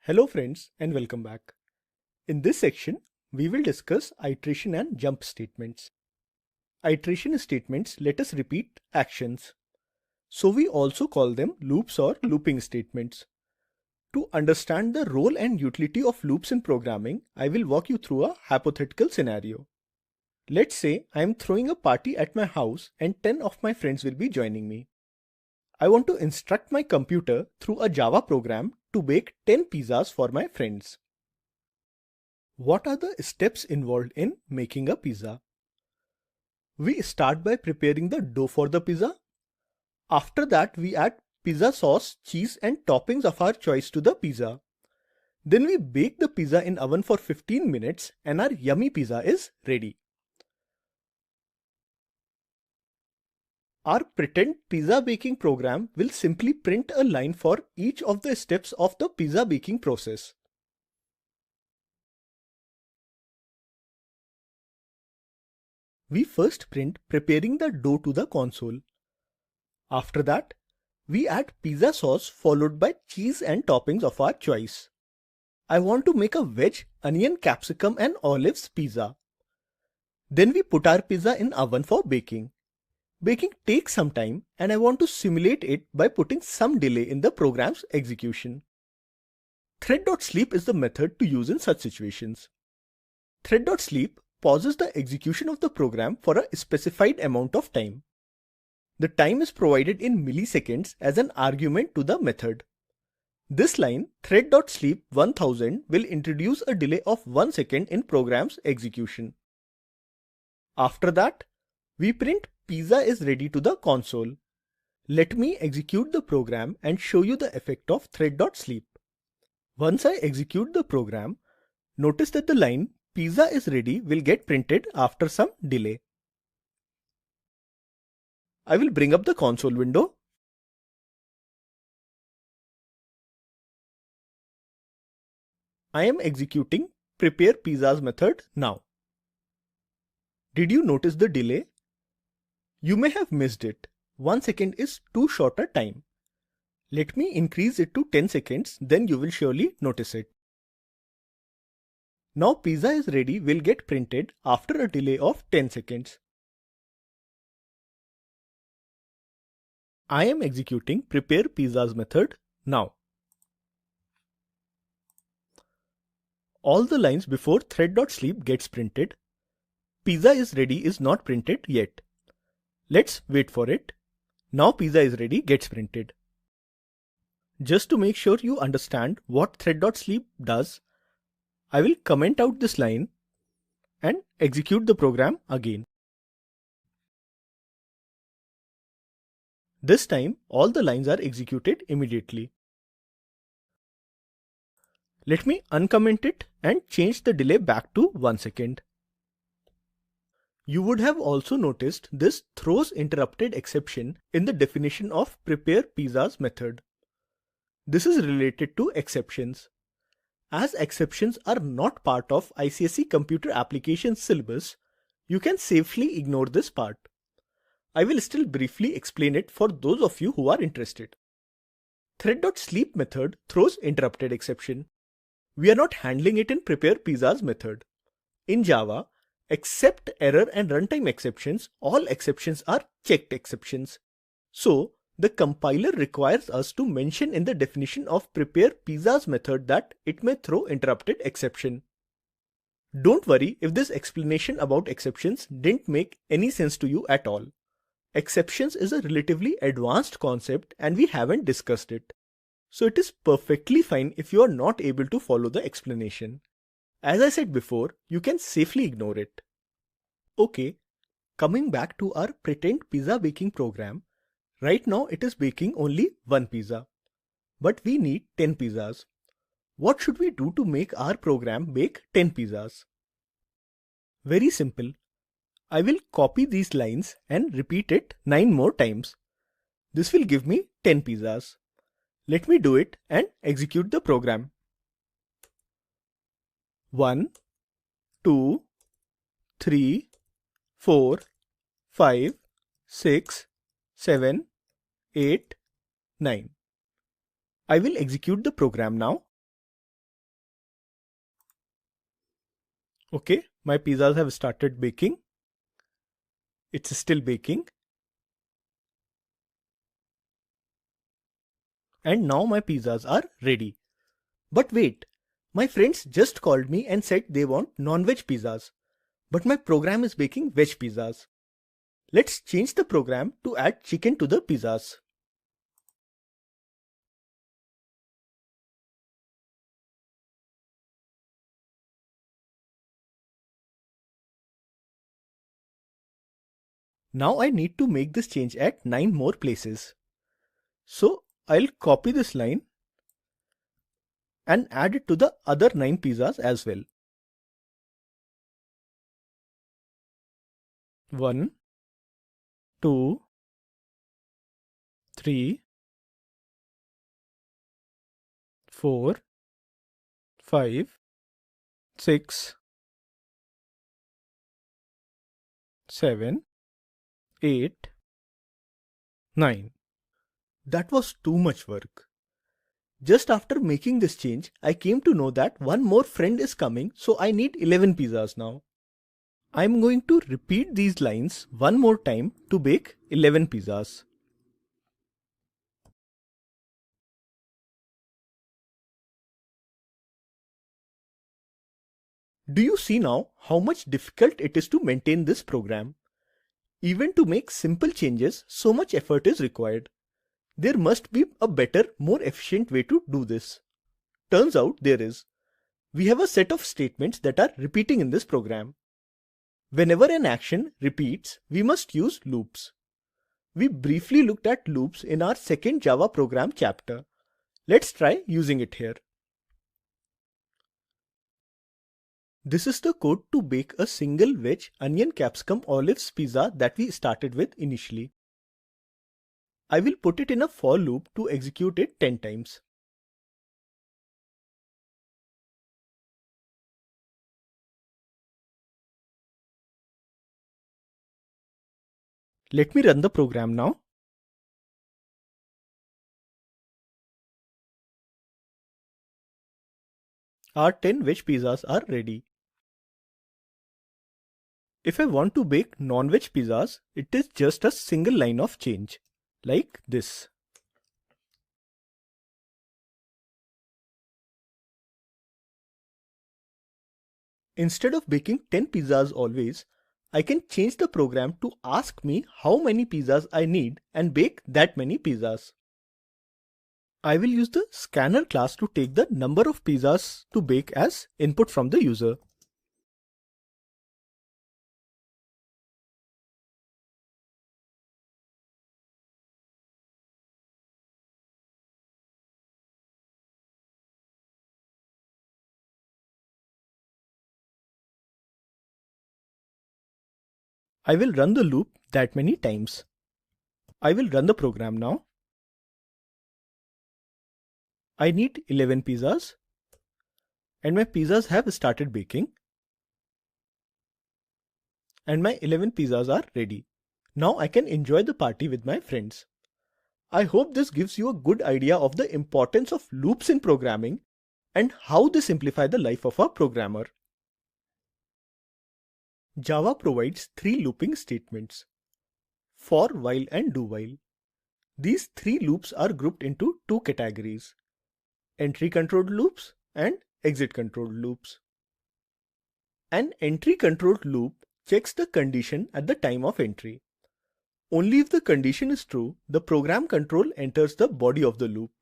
Hello friends and welcome back. In this section, we will discuss iteration and jump statements. Iteration statements let us repeat actions. So we also call them loops or looping statements. To understand the role and utility of loops in programming, I will walk you through a hypothetical scenario. Let's say I am throwing a party at my house and 10 of my friends will be joining me. I want to instruct my computer through a Java program to bake 10 pizzas for my friends. What are the steps involved in making a pizza? We start by preparing the dough for the pizza. After that, we add pizza sauce, cheese and toppings of our choice to the pizza. Then we bake the pizza in oven for 15 minutes and our yummy pizza is ready. Our pretend pizza baking program will simply print a line for each of the steps of the pizza baking process. We first print preparing the dough to the console. After that, we add pizza sauce followed by cheese and toppings of our choice. I want to make a veg, onion, capsicum and olives pizza. Then we put our pizza in oven for baking. Baking takes some time and I want to simulate it by putting some delay in the program's execution. Thread.sleep is the method to use in such situations. Thread.sleep pauses the execution of the program for a specified amount of time. The time is provided in milliseconds as an argument to the method. This line thread.sleep 1000 will introduce a delay of 1 second in program's execution. After that, we print pizza is ready to the console. Let me execute the program and show you the effect of thread.sleep. Once I execute the program, notice that the line pizza is ready will get printed after some delay. I will bring up the console window. I am executing prepare pizzas method now. Did you notice the delay? You may have missed it. 1 second is too short a time. Let me increase it to 10 seconds, then you will surely notice it. Now pizza is ready will get printed after a delay of 10 seconds. I am executing prepare pizzas method now. All the lines before thread.sleep gets printed. Pizza is ready is not printed yet. Let's wait for it. Now pizza is ready gets printed. Just to make sure you understand what thread.sleep does, I will comment out this line and execute the program again. This time, all the lines are executed immediately. Let me uncomment it and change the delay back to 1 second. You would have also noticed this throws interrupted exception in the definition of prepare pizzas method. This is related to exceptions. As exceptions are not part of ICSE Computer Applications syllabus, you can safely ignore this part. I will still briefly explain it for those of you who are interested. Thread.sleep method throws interrupted exception. We are not handling it in prepare pizzas method. In Java, except error and runtime exceptions, all exceptions are checked exceptions. So, the compiler requires us to mention in the definition of prepare pizzas method that it may throw interrupted exception. Don't worry if this explanation about exceptions didn't make any sense to you at all. Exceptions is a relatively advanced concept and we haven't discussed it. So it is perfectly fine if you are not able to follow the explanation. As I said before, you can safely ignore it. Okay, coming back to our pretend pizza baking program, right now it is baking only one pizza. But we need 10 pizzas. What should we do to make our program bake 10 pizzas? Very simple. I will copy these lines and repeat it 9 more times. This will give me 10 pizzas. Let me do it and execute the program. 1, 2, 3, 4, 5, 6, 7, 8, 9. I will execute the program now. Okay, my pizzas have started baking. It's still baking. And now my pizzas are ready. But wait, my friends just called me and said they want non-veg pizzas. But my program is baking veg pizzas. Let's change the program to add chicken to the pizzas. Now I need to make this change at 9 more places. So I'll copy this line and add it to the other 9 pizzas as well. 1, 2, 3, 4, 5, 6, 7, 8, 9. That was too much work. Just after making this change, I came to know that one more friend is coming, so I need 11 pizzas now. I'm going to repeat these lines one more time to bake 11 pizzas. Do you see now how much difficult it is to maintain this program? Even to make simple changes, so much effort is required. There must be a better, more efficient way to do this. Turns out there is. We have a set of statements that are repeating in this program. Whenever an action repeats, we must use loops. We briefly looked at loops in our second Java program chapter. Let's try using it here. This is the code to bake a single veg onion capsicum olives pizza that we started with initially. I will put it in a for loop to execute it 10 times. Let me run the program now. Our 10 veg pizzas are ready. If I want to bake non-veg pizzas, it is just a single line of change, like this. Instead of baking 10 pizzas always, I can change the program to ask me how many pizzas I need and bake that many pizzas. I will use the scanner class to take the number of pizzas to bake as input from the user. I will run the loop that many times. I will run the program now. I need 11 pizzas and my pizzas have started baking. And my 11 pizzas are ready. Now I can enjoy the party with my friends. I hope this gives you a good idea of the importance of loops in programming and how they simplify the life of a programmer. Java provides 3 looping statements: for, while and do while. These 3 loops are grouped into 2 categories: entry controlled loops and exit controlled loops. An entry controlled loop checks the condition at the time of entry. Only if the condition is true, the program control enters the body of the loop.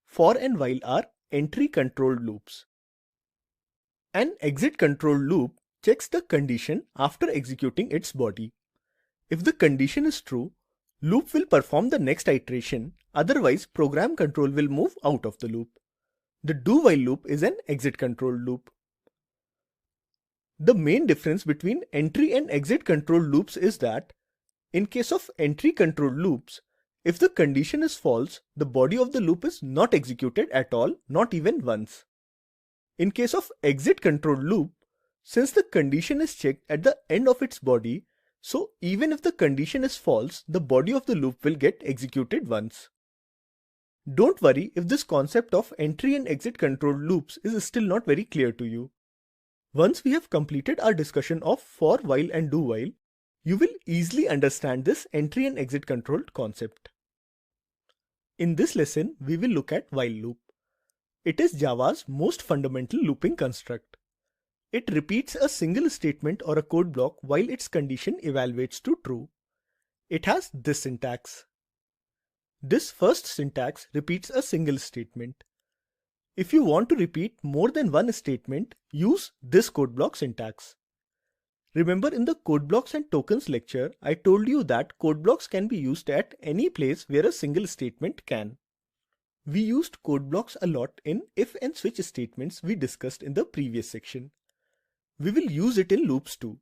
For and while are entry controlled loops. An exit controlled loop checks the condition after executing its body. If the condition is true, loop will perform the next iteration, otherwise program control will move out of the loop. The do while loop is an exit controlled loop. The main difference between entry and exit controlled loops is that in case of entry controlled loops, if the condition is false, the body of the loop is not executed at all, not even once. In case of exit controlled loop, since the condition is checked at the end of its body, so even if the condition is false, the body of the loop will get executed once. Don't worry if this concept of entry and exit controlled loops is still not very clear to you. Once we have completed our discussion of for while and do while, you will easily understand this entry and exit control concept. In this lesson, we will look at while loop. It is Java's most fundamental looping construct. It repeats a single statement or a code block while its condition evaluates to true. It has this syntax. This first syntax repeats a single statement. If you want to repeat more than one statement, use this code block syntax. Remember, in the code blocks and tokens lecture, I told you that code blocks can be used at any place where a single statement can. We used code blocks a lot in if and switch statements we discussed in the previous section. We will use it in loops too.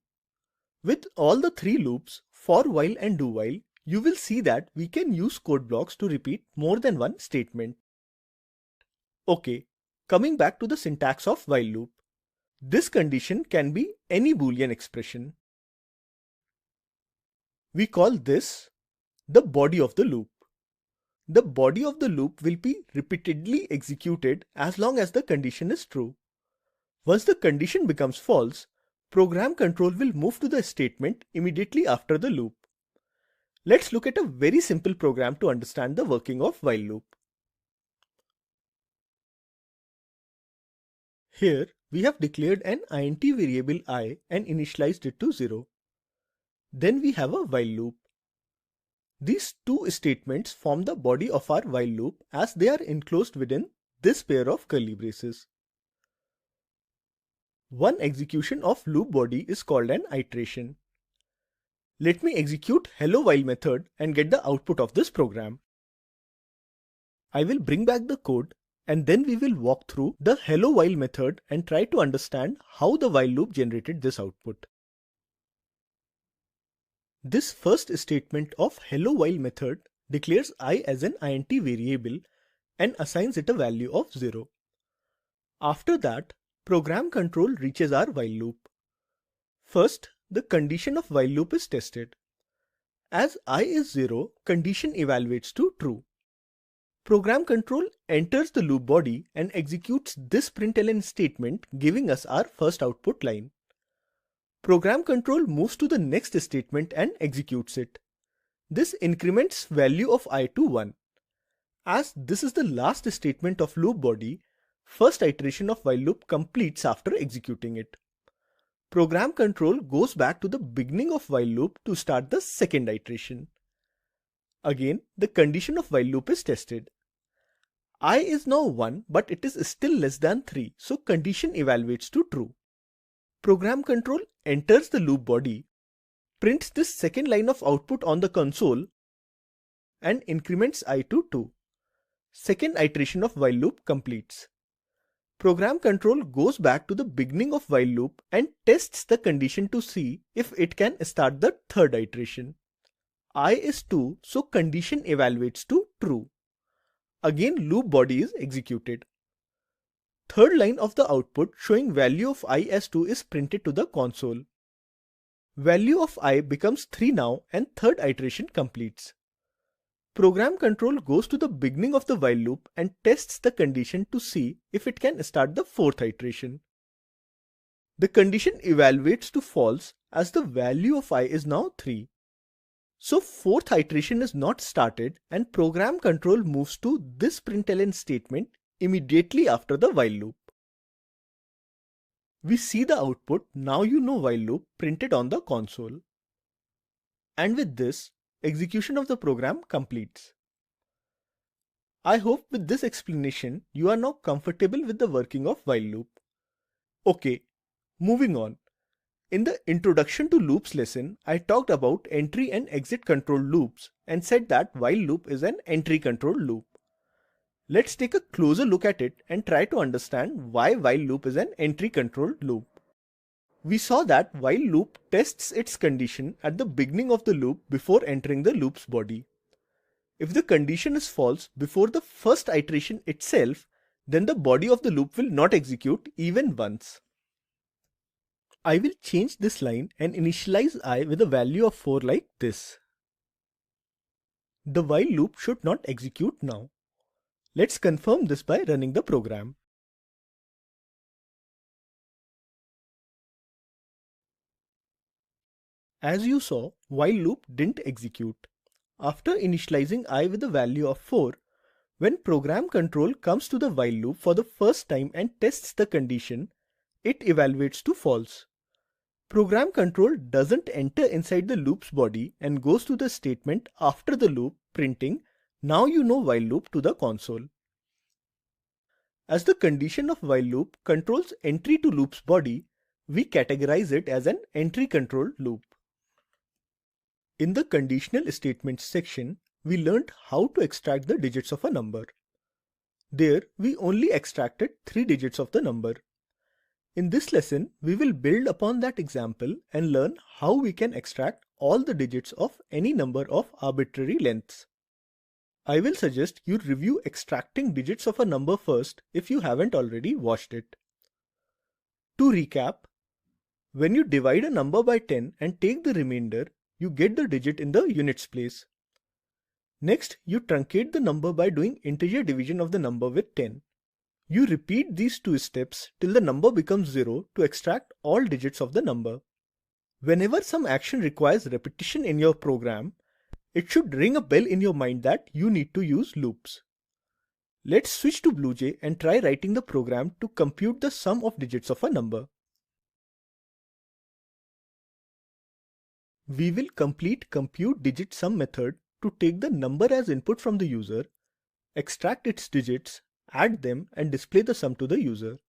With all the three loops, for while and do while, you will see that we can use code blocks to repeat more than one statement. Okay, coming back to the syntax of while loop. This condition can be any Boolean expression. We call this the body of the loop. The body of the loop will be repeatedly executed as long as the condition is true. Once the condition becomes false, program control will move to the statement immediately after the loop. Let's look at a very simple program to understand the working of while loop. Here, we have declared an int variable I and initialized it to 0. Then we have a while loop. These two statements form the body of our while loop as they are enclosed within this pair of curly braces. One execution of loop body is called an iteration. Let me execute hello while method and get the output of this program. I will bring back the code and then we will walk through the hello while method and try to understand how the while loop generated this output. This first statement of hello while method declares I as an int variable and assigns it a value of 0. After that, program control reaches our while loop. First, the condition of while loop is tested. As I is 0, condition evaluates to true. Program control enters the loop body and executes this println statement, giving us our first output line. Program control moves to the next statement and executes it. This increments value of I to 1. As this is the last statement of loop body, first iteration of while loop completes after executing it. Program control goes back to the beginning of while loop to start the second iteration. Again, the condition of while loop is tested. I is now 1, but it is still less than 3, so condition evaluates to true. Program control enters the loop body, prints this second line of output on the console, and increments I to 2. Second iteration of while loop completes. Program control goes back to the beginning of while loop and tests the condition to see if it can start the third iteration. I is 2, so condition evaluates to true. Again, loop body is executed. Third line of the output showing value of I as 2 is printed to the console. Value of I becomes 3 now and third iteration completes. Program control goes to the beginning of the while loop and tests the condition to see if it can start the fourth iteration. The condition evaluates to false as the value of I is now 3. So fourth iteration is not started and program control moves to this println statement immediately after the while loop. We see the output now you know while loop printed on the console. And with this, execution of the program completes. I hope with this explanation you are now comfortable with the working of while loop. Okay, moving on. In the introduction to loops lesson, I talked about entry and exit control loops and said that while loop is an entry control loop. Let's take a closer look at it and try to understand why while loop is an entry control loop. We saw that while loop tests its condition at the beginning of the loop before entering the loop's body. If the condition is false before the first iteration itself, then the body of the loop will not execute even once. I will change this line and initialize I with a value of 4 like this. The while loop should not execute now. Let's confirm this by running the program. As you saw, while loop didn't execute. After initializing I with a value of 4, when program control comes to the while loop for the first time and tests the condition, it evaluates to false. Program control doesn't enter inside the loop's body and goes to the statement after the loop printing "Now you know while loop" to the console. As the condition of while loop controls entry to loop's body, we categorize it as an entry controlled loop. In the conditional statements section, we learned how to extract the digits of a number. There, we only extracted 3 digits of the number. In this lesson, we will build upon that example and learn how we can extract all the digits of any number of arbitrary lengths. I will suggest you review extracting digits of a number first if you haven't already watched it. To recap, when you divide a number by 10 and take the remainder, you get the digit in the units place. Next, you truncate the number by doing integer division of the number with 10. You repeat these 2 steps till the number becomes 0 to extract all digits of the number. Whenever some action requires repetition in your program, it should ring a bell in your mind that you need to use loops. Let's switch to BlueJ and try writing the program to compute the sum of digits of a number. We will complete compute digit sum method to take the number as input from the user, extract its digits, add them and display the sum to the user.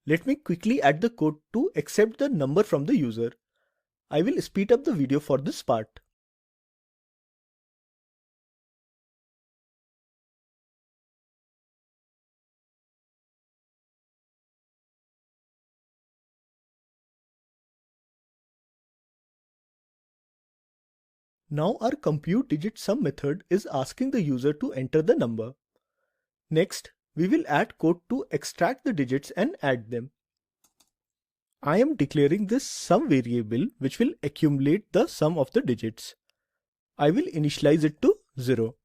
Let me quickly add the code to accept the number from the user. I will speed up the video for this part. Now our compute digit sum method is asking the user to enter the number. Next, we will add code to extract the digits and add them. I am declaring this sum variable which will accumulate the sum of the digits. I will initialize it to 0.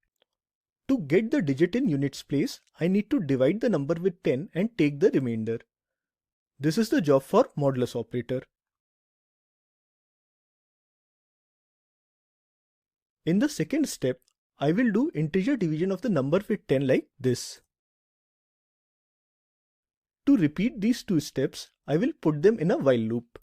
To get the digit in units place, I need to divide the number with 10 and take the remainder. This is the job for modulus operator. In the second step, I will do integer division of the number with 10 like this. To repeat these 2 steps, I will put them in a while loop.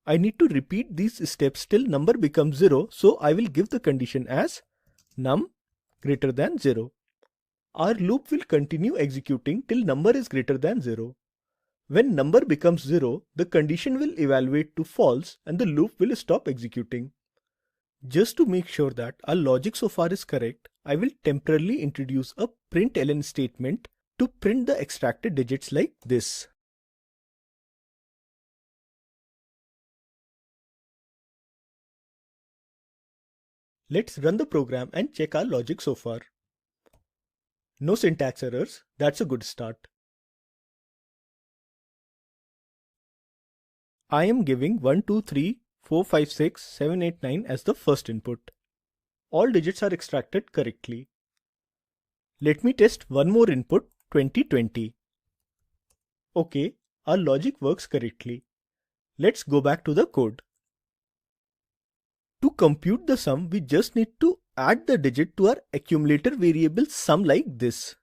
I need to repeat these steps till number becomes 0, so I will give the condition as num greater than 0. Our loop will continue executing till number is greater than 0. When number becomes 0, the condition will evaluate to false and the loop will stop executing. Just to make sure that our logic so far is correct, I will temporarily introduce a println statement to print the extracted digits like this. Let's run the program and check our logic so far. No syntax errors, that's a good start. I am giving 1, 2, 3, 4, 5, 6, 7, 8, 9 as the first input. All digits are extracted correctly. Let me test one more input, 2020. Okay, our logic works correctly. Let's go back to the code. To compute the sum, we just need to add the digit to our accumulator variable sum like this.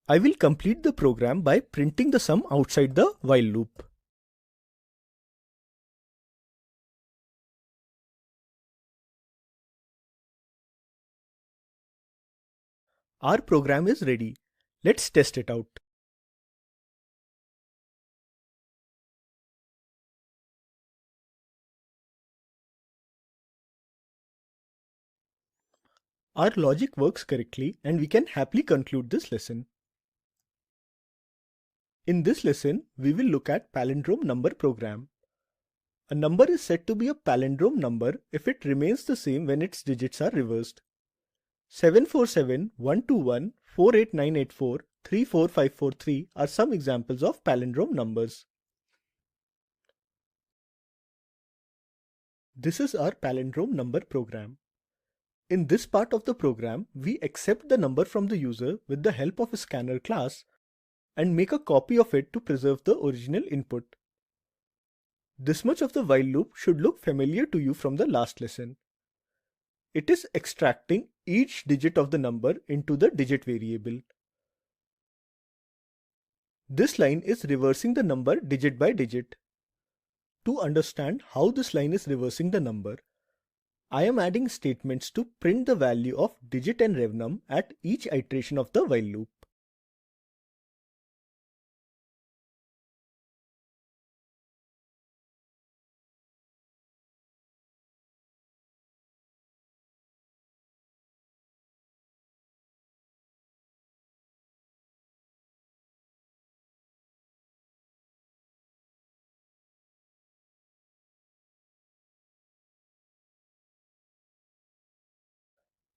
I will complete the program by printing the sum outside the while loop. Our program is ready. Let's test it out. Our logic works correctly and we can happily conclude this lesson. In this lesson, we will look at palindrome number program. A number is said to be a palindrome number if it remains the same when its digits are reversed. 747, 121, 48984, 34543 are some examples of palindrome numbers. This is our palindrome number program. In this part of the program, we accept the number from the user with the help of a scanner class and make a copy of it to preserve the original input. This much of the while loop should look familiar to you from the last lesson. It is extracting each digit of the number into the digit variable. This line is reversing the number digit by digit. To understand how this line is reversing the number, I am adding statements to print the value of digit and revnum at each iteration of the while loop.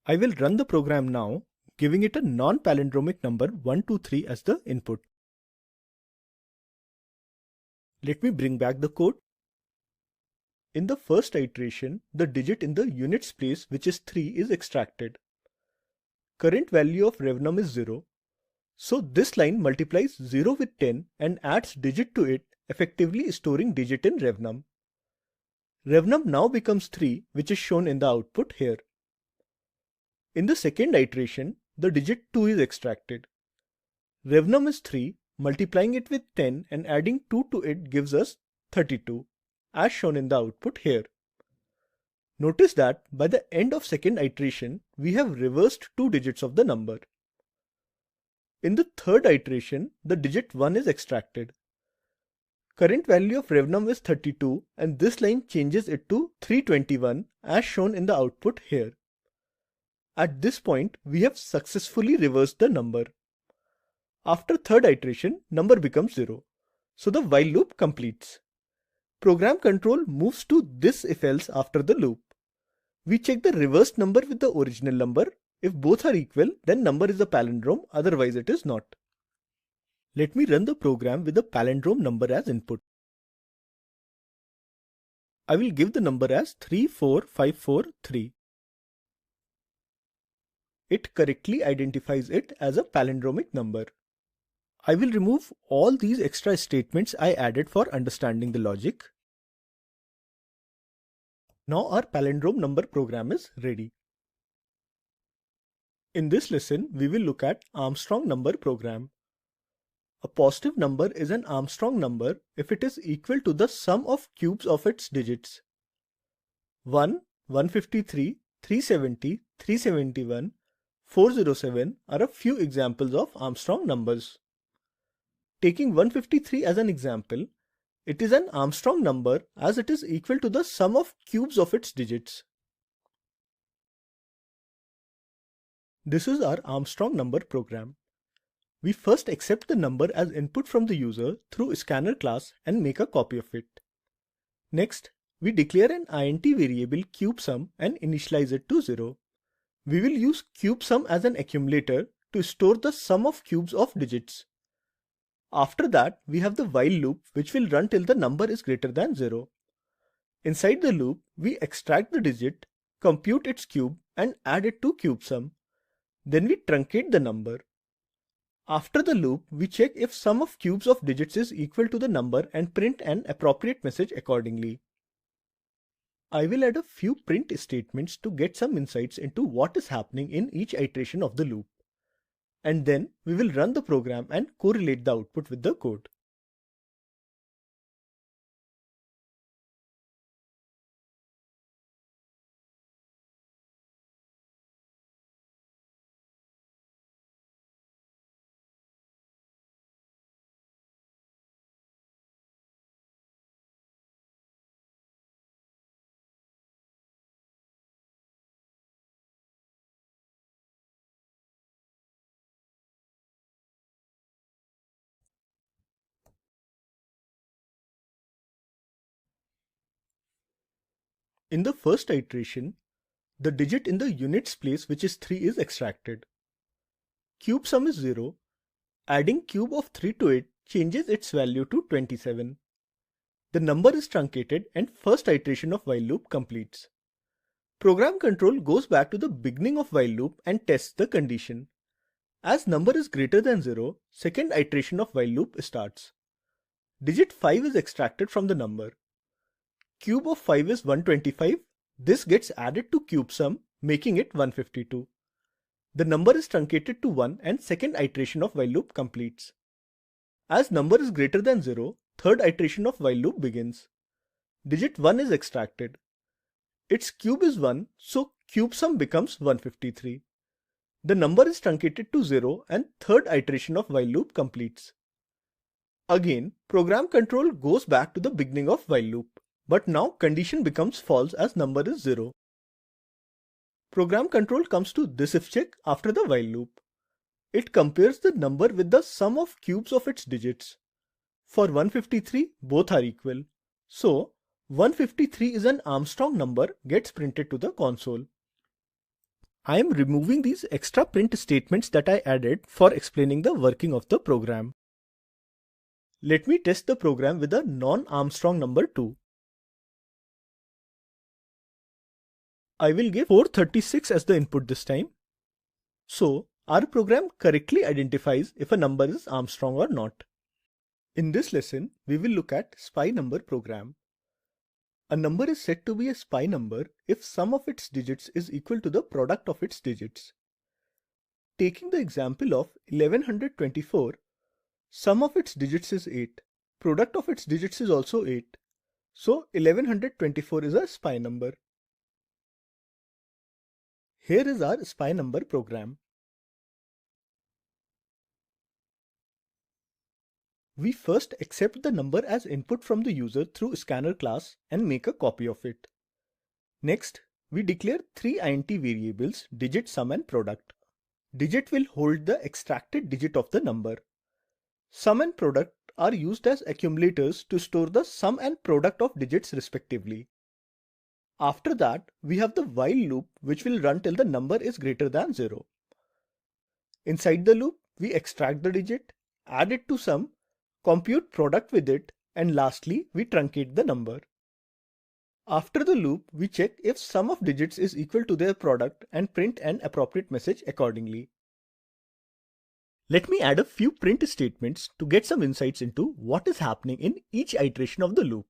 I will run the program now, giving it a non-palindromic number 123 as the input. Let me bring back the code. In the first iteration, the digit in the units place, which is 3, is extracted. Current value of revnum is 0. So this line multiplies 0 with 10 and adds digit to it, effectively storing digit in revnum. Revnum now becomes 3, which is shown in the output here. In the second iteration, the digit 2 is extracted. Revnum is 3, multiplying it with 10 and adding 2 to it gives us 32, as shown in the output here. Notice that by the end of second iteration, we have reversed 2 digits of the number. In the third iteration, the digit 1 is extracted. Current value of revnum is 32 and this line changes it to 321 as shown in the output here. At this point, we have successfully reversed the number. After third iteration, number becomes 0. So the while loop completes. Program control moves to this if-else after the loop. We check the reversed number with the original number. If both are equal, then number is a palindrome, otherwise it is not. Let me run the program with the palindrome number as input. I will give the number as 34543. It correctly identifies it as a palindromic number. I will remove all these extra statements I added for understanding the logic. Now our palindrome number program is ready. In this lesson, we will look at Armstrong number program. A positive number is an Armstrong number if it is equal to the sum of cubes of its digits. 1, 153, 370, 371, 407 are a few examples of Armstrong numbers. Taking 153 as an example, it is an Armstrong number as it is equal to the sum of cubes of its digits. This is our Armstrong number program. We first accept the number as input from the user through scanner class and make a copy of it. Next, we declare an int variable CubeSum and initialize it to 0. We will use CubeSum as an accumulator to store the sum of cubes of digits. After that, we have the while loop which will run till the number is greater than 0. Inside the loop, we extract the digit, compute its cube and add it to CubeSum. Then we truncate the number. After the loop, we check if sum of cubes of digits is equal to the number and print an appropriate message accordingly. I will add a few print statements to get some insights into what is happening in each iteration of the loop. And then we will run the program and correlate the output with the code. In the first iteration, the digit in the units place, which is 3, is extracted. CubeSum is 0. Adding cube of 3 to it changes its value to 27. The number is truncated and first iteration of while loop completes. Program control goes back to the beginning of while loop and tests the condition. As number is greater than 0, second iteration of while loop starts. Digit 5 is extracted from the number. Cube of 5 is 125. This gets added to CubeSum, making it 152. The number is truncated to 1 and second iteration of while loop completes. As number is greater than 0, third iteration of while loop begins. Digit 1 is extracted. Its cube is 1, so CubeSum becomes 153. The number is truncated to 0 and third iteration of while loop completes. Again, program control goes back to the beginning of while loop, but now condition becomes false as number is 0. Program control comes to this if check after the while loop. It compares the number with the sum of cubes of its digits. For 153, both are equal. So, 153 is an Armstrong number gets printed to the console. I am removing these extra print statements that I added for explaining the working of the program. Let me test the program with a non-Armstrong number too. I will give 436 as the input this time. So, our program correctly identifies if a number is Armstrong or not. In this lesson, we will look at SPI number program. A number is said to be a SPI number if sum of its digits is equal to the product of its digits. Taking the example of 1124, sum of its digits is 8. Product of its digits is also 8. So 1124 is a SPI number. Here is our SPI number program. We first accept the number as input from the user through scanner class and make a copy of it. Next, we declare three int variables, digit, sum and product. Digit will hold the extracted digit of the number. Sum and product are used as accumulators to store the sum and product of digits respectively. After that, we have the while loop which will run till the number is greater than 0. Inside the loop, we extract the digit, add it to sum, compute product with it, and lastly, we truncate the number. After the loop, we check if sum of digits is equal to their product and print an appropriate message accordingly. Let me add a few print statements to get some insights into what is happening in each iteration of the loop.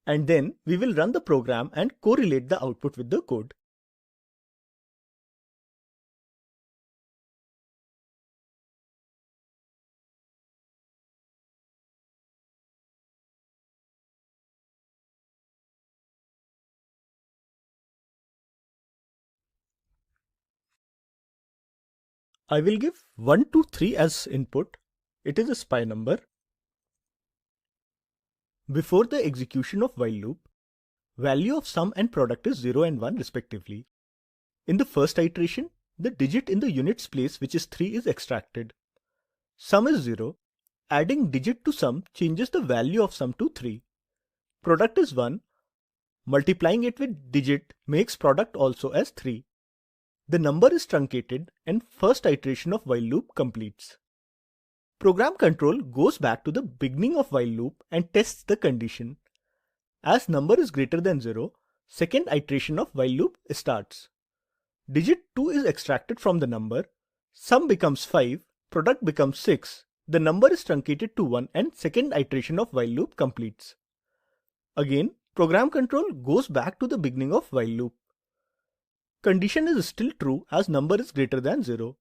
And then we will run the program and correlate the output with the code. I will give 1, 2, 3 as input. It is a SPI number. Before the execution of while loop, value of sum and product is 0 and 1 respectively. In the first iteration, the digit in the units place, which is 3, is extracted. Sum is 0. Adding digit to sum changes the value of sum to 3. Product is 1. Multiplying it with digit makes product also as 3. The number is truncated and first iteration of while loop completes. Program control goes back to the beginning of while loop and tests the condition. As number is greater than 0, second iteration of while loop starts. Digit 2 is extracted from the number, sum becomes 5, product becomes 6, the number is truncated to 1 and second iteration of while loop completes. Again, program control goes back to the beginning of while loop. Condition is still true as number is greater than 0.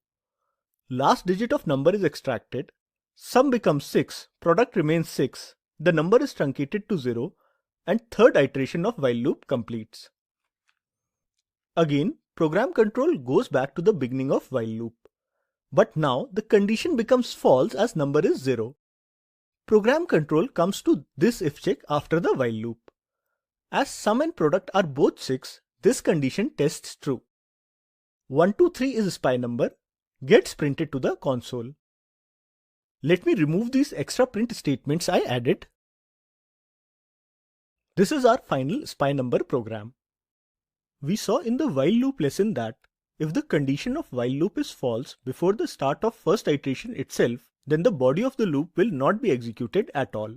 Last digit of number is extracted, sum becomes 6, product remains 6, the number is truncated to 0 and third iteration of while loop completes. Again, program control goes back to the beginning of while loop. But now the condition becomes false as number is 0. Program control comes to this if check after the while loop. As sum and product are both 6, this condition tests true. 1, 2, 3 is a SPI number, gets printed to the console. Let me remove these extra print statements I added. This is our final SPI number program. We saw in the while loop lesson that if the condition of while loop is false before the start of first iteration itself, then the body of the loop will not be executed at all.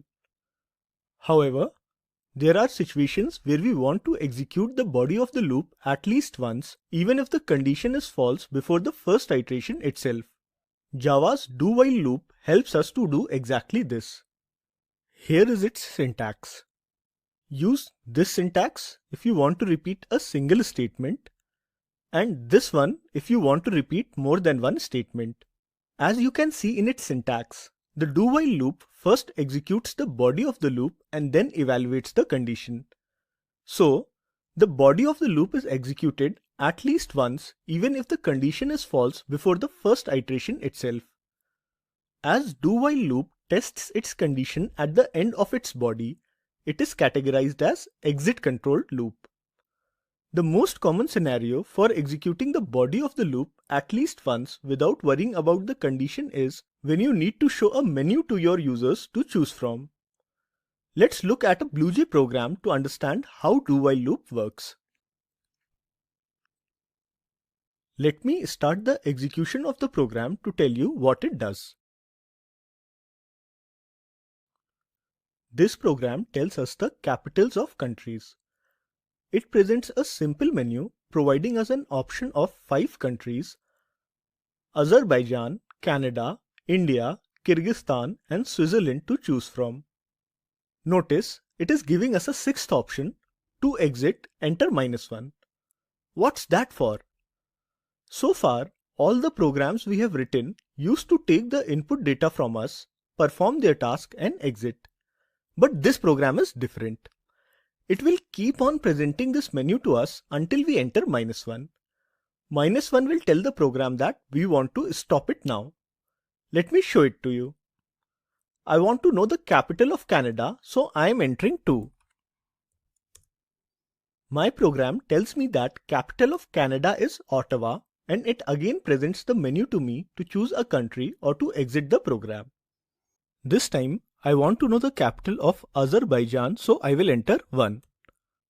However, There are situations where we want to execute the body of the loop at least once, even if the condition is false before the first iteration itself. Java's do-while loop helps us to do exactly this. Here is its syntax. Use this syntax if you want to repeat a single statement, and this one if you want to repeat more than one statement. As you can see in its syntax, the do-while loop first executes the body of the loop and then evaluates the condition. So, the body of the loop is executed at least once even if the condition is false before the first iteration itself. As do-while loop tests its condition at the end of its body, it is categorized as exit-controlled loop. The most common scenario for executing the body of the loop at least once without worrying about the condition is when you need to show a menu to your users to choose from. Let's look at a BlueJ program to understand how do-while loop works. Let me start the execution of the program to tell you what it does. This program tells us the capitals of countries. It presents a simple menu providing us an option of 5 countries: Azerbaijan, Canada, India, Kyrgyzstan, and Switzerland to choose from. Notice it is giving us a 6th option: to exit, enter -1. What's that for? So far, all the programs we have written used to take the input data from us, perform their task, and exit. But this program is different. It will keep on presenting this menu to us until we enter -1. -1 will tell the program that we want to stop it now. Let me show it to you. I want to know the capital of Canada, so I am entering 2. My program tells me that capital of Canada is Ottawa, and it again presents the menu to me to choose a country or to exit the program. This time, I want to know the capital of Azerbaijan, so I will enter 1.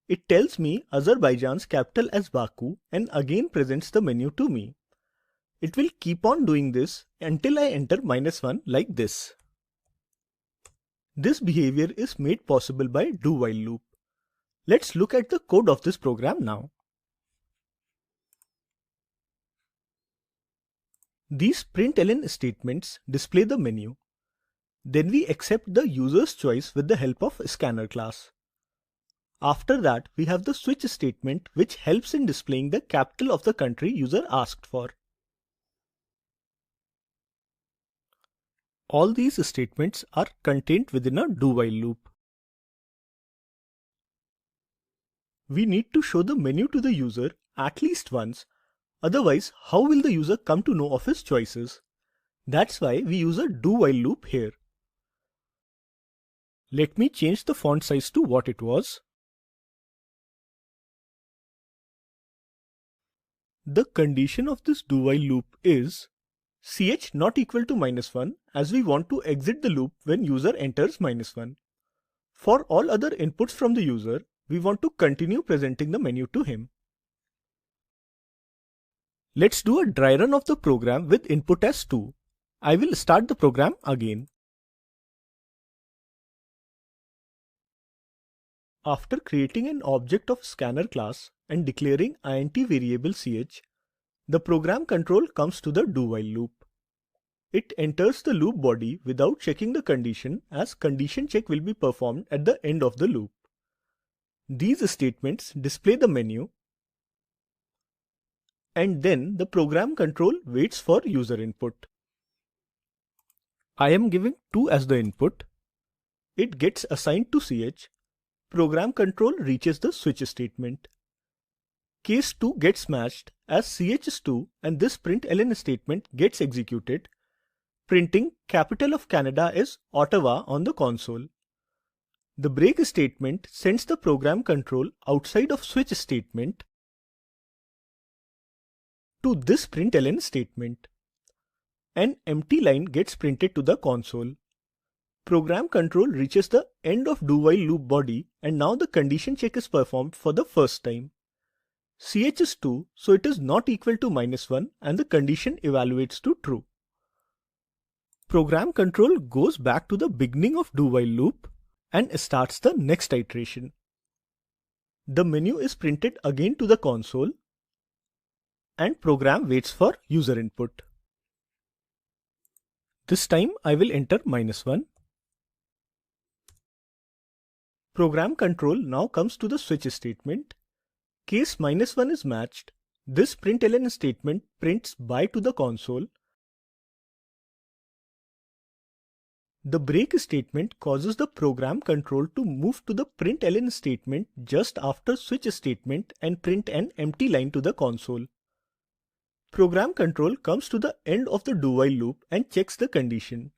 It tells me Azerbaijan's capital as Baku and again presents the menu to me. It will keep on doing this until I enter -1 like this. This behavior is made possible by do-while loop. Let's look at the code of this program now. These println statements display the menu. Then we accept the user's choice with the help of scanner class. After that, we have the switch statement which helps in displaying the capital of the country user asked for. All these statements are contained within a do-while loop. We need to show the menu to the user at least once, otherwise how will the user come to know of his choices? That's why we use a do-while loop here. Let me change the font size to what it was. The condition of this do-while loop is ch not equal to -1 as we want to exit the loop when user enters -1. For all other inputs from the user, we want to continue presenting the menu to him. Let's do a dry run of the program with input as 2. I will start the program again. After creating an object of scanner class and declaring int variable ch, the program control comes to the do-while loop. It enters the loop body without checking the condition, as condition check will be performed at the end of the loop. These statements display the menu, and then the program control waits for user input. I am giving 2 as the input. It gets assigned to ch. Program control reaches the switch statement. Case 2 gets matched as ch is 2, and this println statement gets executed, printing capital of Canada is Ottawa on the console. The break statement sends the program control outside of switch statement to this println statement. An empty line gets printed to the console. Program control reaches the end of do-while loop body, and now the condition check is performed for the first time. Ch is 2, so it is not equal to -1, and the condition evaluates to true. Program control goes back to the beginning of do-while loop and starts the next iteration. The menu is printed again to the console and program waits for user input. This time I will enter -1. Program control now comes to the switch statement. Case -1 is matched. This println statement prints by to the console. The break statement causes the program control to move to the println statement just after switch statement and print an empty line to the console. Program control comes to the end of the do-while loop and checks the condition.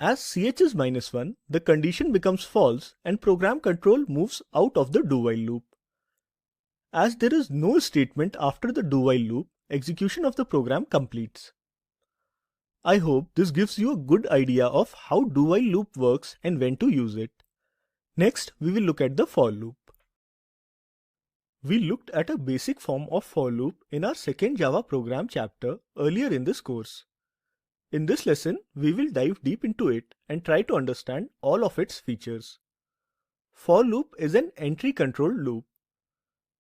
As ch is -1, the condition becomes false and program control moves out of the do-while loop. As there is no statement after the do-while loop, execution of the program completes. I hope this gives you a good idea of how do-while loop works and when to use it. Next, we will look at the for loop. We looked at a basic form of for loop in our second Java program chapter earlier in this course. In this lesson, we will dive deep into it and try to understand all of its features. For loop is an entry control loop.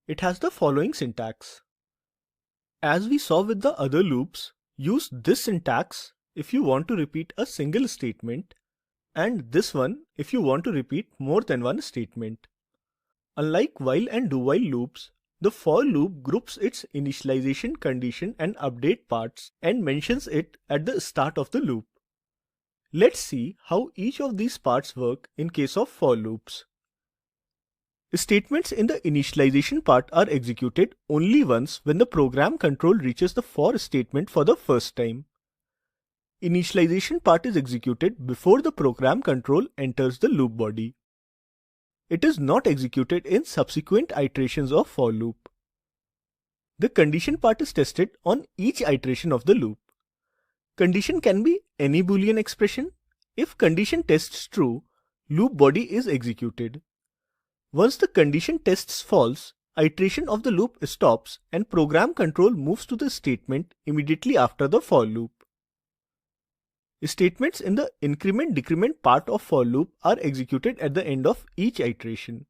It has the following syntax. As we saw with the other loops, use this syntax if you want to repeat a single statement, and this one if you want to repeat more than one statement. Unlike while and do-while loops, the for loop groups its initialization, condition and update parts and mentions it at the start of the loop. Let's see how each of these parts work in case of for loops. Statements in the initialization part are executed only once when the program control reaches the for statement for the first time. Initialization part is executed before the program control enters the loop body. It is not executed in subsequent iterations of for loop. The condition part is tested on each iteration of the loop. Condition can be any Boolean expression. If condition tests true, loop body is executed. Once the condition tests false, iteration of the loop stops and program control moves to the statement immediately after the for loop. Statements in the increment-decrement part of for loop are executed at the end of each iteration.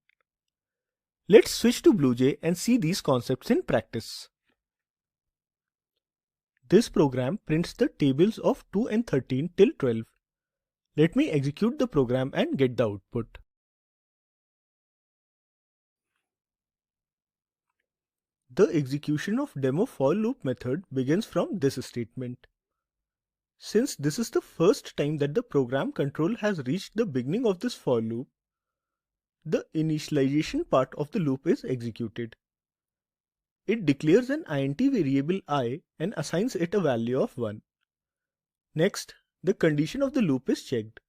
Let's switch to BlueJ and see these concepts in practice. This program prints the tables of 2 and 13 till 12. Let me execute the program and get the output. The execution of demo for loop method begins from this statement. Since this is the first time that the program control has reached the beginning of this for loop, the initialization part of the loop is executed. It declares an int variable I and assigns it a value of 1. Next, the condition of the loop is checked.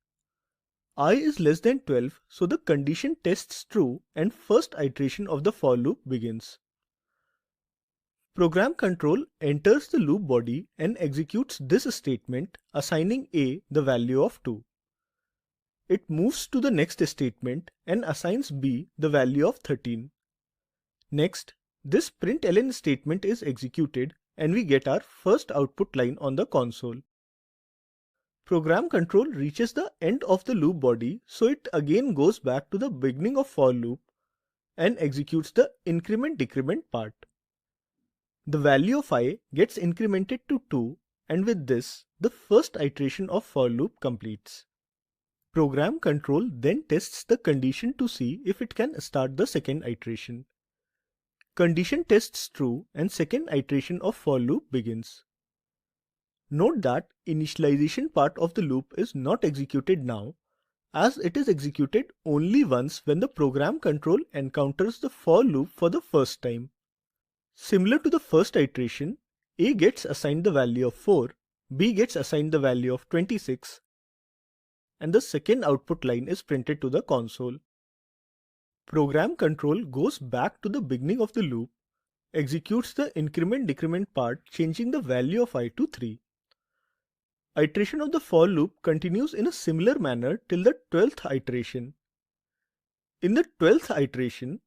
I is less than 12, so the condition tests true and first iteration of the for loop begins. Program control enters the loop body and executes this statement, assigning A the value of 2. It moves to the next statement and assigns B the value of 13. Next, this println statement is executed and we get our first output line on the console. Program control reaches the end of the loop body, so it again goes back to the beginning of for loop and executes the increment-decrement part. The value of I gets incremented to 2, and with this, the first iteration of for loop completes. Program control then tests the condition to see if it can start the second iteration. Condition tests true and second iteration of for loop begins. Note that initialization part of the loop is not executed now, as it is executed only once when the program control encounters the for loop for the first time. Similar to the first iteration, A gets assigned the value of 4, B gets assigned the value of 26, and the second output line is printed to the console. Program control goes back to the beginning of the loop, executes the increment-decrement part, changing the value of I to 3. Iteration of the for loop continues in a similar manner till the 12th iteration. In the 12th iteration,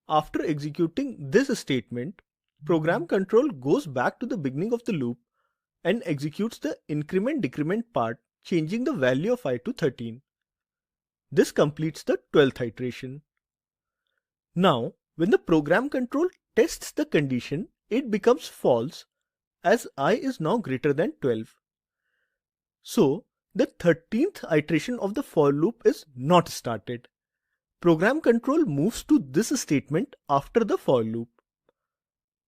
after executing this statement, program control goes back to the beginning of the loop and executes the increment-decrement part, changing the value of I to 13. This completes the 12th iteration. Now, when the program control tests the condition, it becomes false as I is now greater than 12. So, the 13th iteration of the for loop is not started. Program control moves to this statement after the for loop.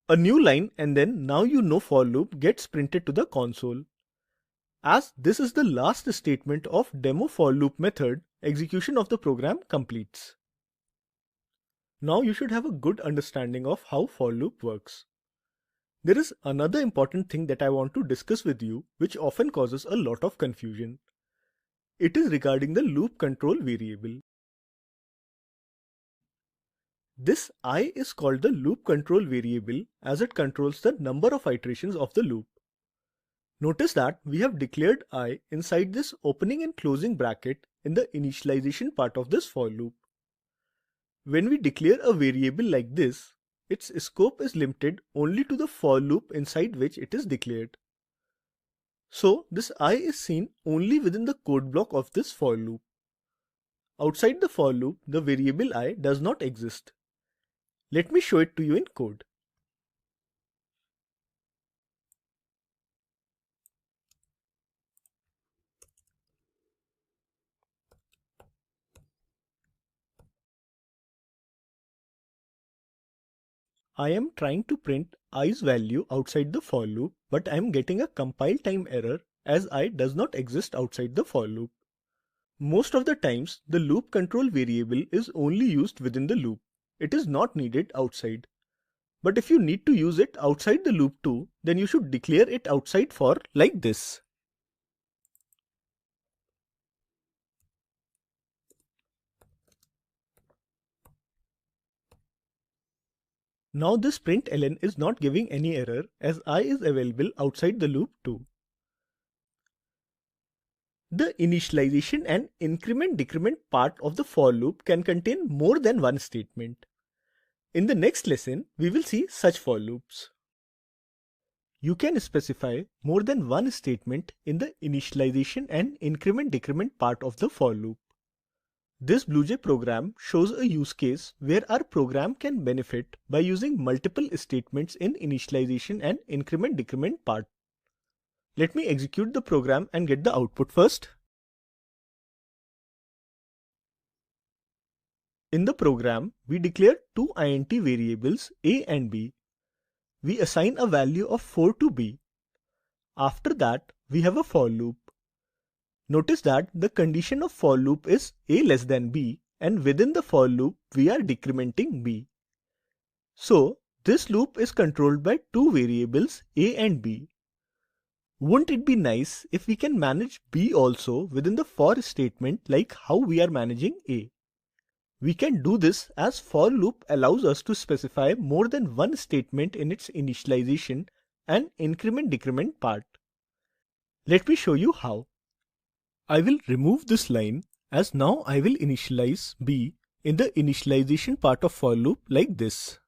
A new line and then now you know for loop gets printed to the console. As this is the last statement of demo for loop method, execution of the program completes. Now you should have a good understanding of how for loop works. There is another important thing that I want to discuss with you, which often causes a lot of confusion. It is regarding the loop control variable. This I is called the loop control variable as it controls the number of iterations of the loop. Notice that we have declared I inside this opening and closing bracket in the initialization part of this for loop. When we declare a variable like this, its scope is limited only to the for loop inside which it is declared. So this I is seen only within the code block of this for loop. Outside the for loop, the variable I does not exist. Let me show it to you in code. I am trying to print i's value outside the for loop, but I am getting a compile time error as I does not exist outside the for loop. Most of the times, the loop control variable is only used within the loop. It is not needed outside. But if you need to use it outside the loop too, then you should declare it outside for like this. Now this println is not giving any error as I is available outside the loop too. The initialization and increment-decrement part of the for loop can contain more than one statement. In the next lesson, we will see such for loops. You can specify more than one statement in the initialization and increment-decrement part of the for loop. This BlueJ program shows a use case where our program can benefit by using multiple statements in initialization and increment-decrement part. Let me execute the program and get the output first. In the program, we declare two int variables a and b. We assign a value of 4 to b. After that, we have a for loop. Notice that the condition of for loop is a less than b, and within the for loop, we are decrementing b. So, this loop is controlled by two variables a and b. Wouldn't it be nice if we can manage b also within the for statement like how we are managing a? We can do this as for loop allows us to specify more than one statement in its initialization and increment-decrement part. Let me show you how. I will remove this line as now I will initialize b in the initialization part of for loop like this.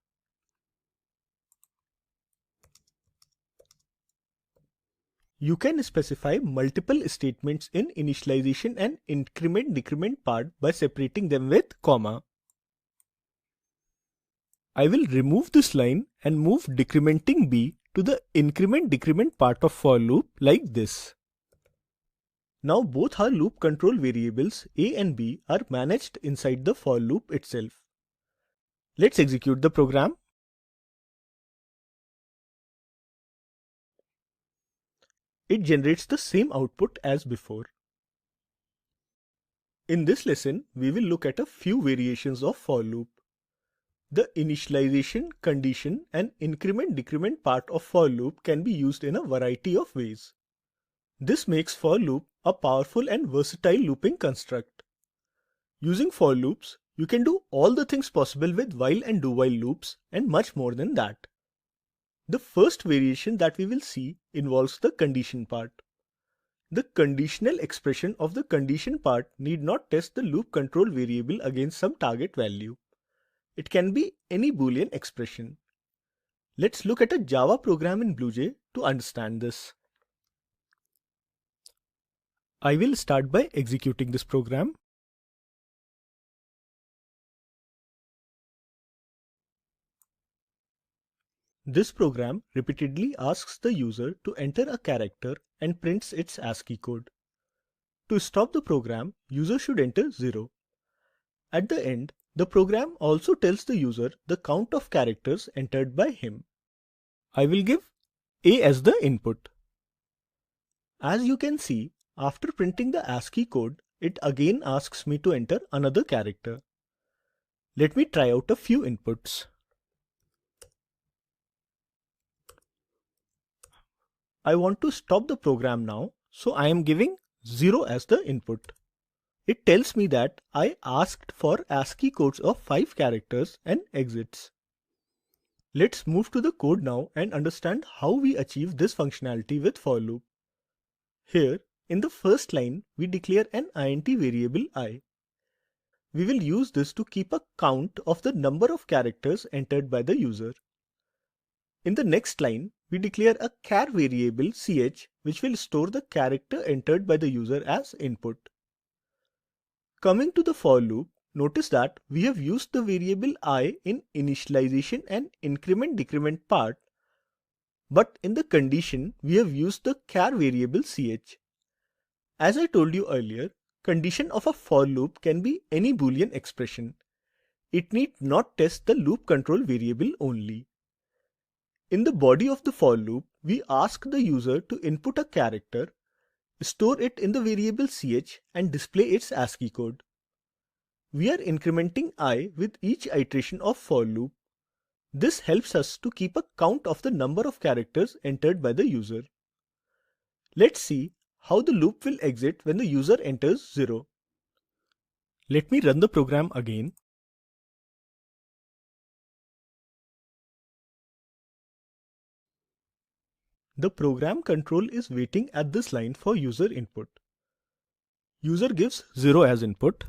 You can specify multiple statements in initialization and increment-decrement part by separating them with comma. I will remove this line and move decrementing b to the increment-decrement part of for loop like this. Now both our loop control variables a and b are managed inside the for loop itself. Let's execute the program. It generates the same output as before. In this lesson, we will look at a few variations of for loop. The initialization, condition, and increment-decrement part of for loop can be used in a variety of ways. This makes for loop a powerful and versatile looping construct. Using for loops, you can do all the things possible with while and do-while loops and much more than that. The first variation that we will see involves the condition part. The conditional expression of the condition part need not test the loop control variable against some target value. It can be any Boolean expression. Let's look at a Java program in BlueJ to understand this. I will start by executing this program. This program repeatedly asks the user to enter a character and prints its ASCII code. To stop the program, user should enter 0. At the end, the program also tells the user the count of characters entered by him. I will give A as the input. As you can see, after printing the ASCII code, it again asks me to enter another character. Let me try out a few inputs. I want to stop the program now, so I am giving 0 as the input. It tells me that I asked for ASCII codes of 5 characters and exits. Let's move to the code now and understand how we achieve this functionality with for loop. Here, in the first line, we declare an int variable I. We will use this to keep a count of the number of characters entered by the user. In the next line, we declare a char variable ch which will store the character entered by the user as input. Coming to the for loop, notice that we have used the variable I in initialization and increment-decrement part, but in the condition we have used the char variable ch. As I told you earlier, condition of a for loop can be any Boolean expression. It need not test the loop control variable only. In the body of the for loop, we ask the user to input a character, store it in the variable ch and display its ASCII code. We are incrementing I with each iteration of for loop. This helps us to keep a count of the number of characters entered by the user. Let's see how the loop will exit when the user enters 0. Let me run the program again. The program control is waiting at this line for user input. User gives 0 as input.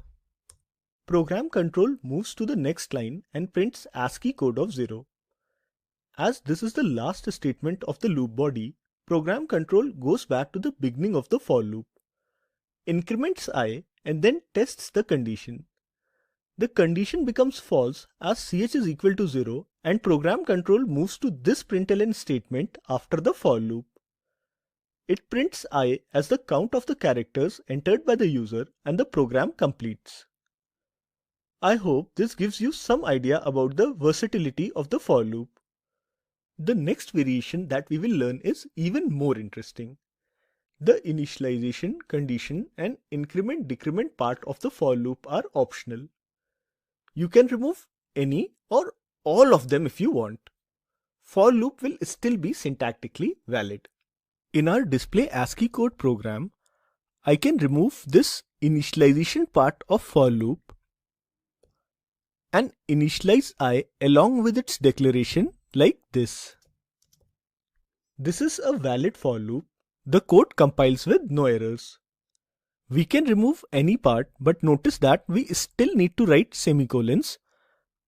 Program control moves to the next line and prints ASCII code of 0. As this is the last statement of the loop body, program control goes back to the beginning of the for loop, increments I and then tests the condition. The condition becomes false as ch is equal to 0 and program control moves to this println statement after the for loop. It prints I as the count of the characters entered by the user and the program completes. I hope this gives you some idea about the versatility of the for loop. The next variation that we will learn is even more interesting. The initialization, condition and increment-decrement part of the for loop are optional. You can remove any or all of them if you want. For loop will still be syntactically valid. In our display ASCII code program, I can remove this initialization part of for loop and initialize I along with its declaration like this. This is a valid for loop. The code compiles with no errors. We can remove any part, but notice that we still need to write semicolons.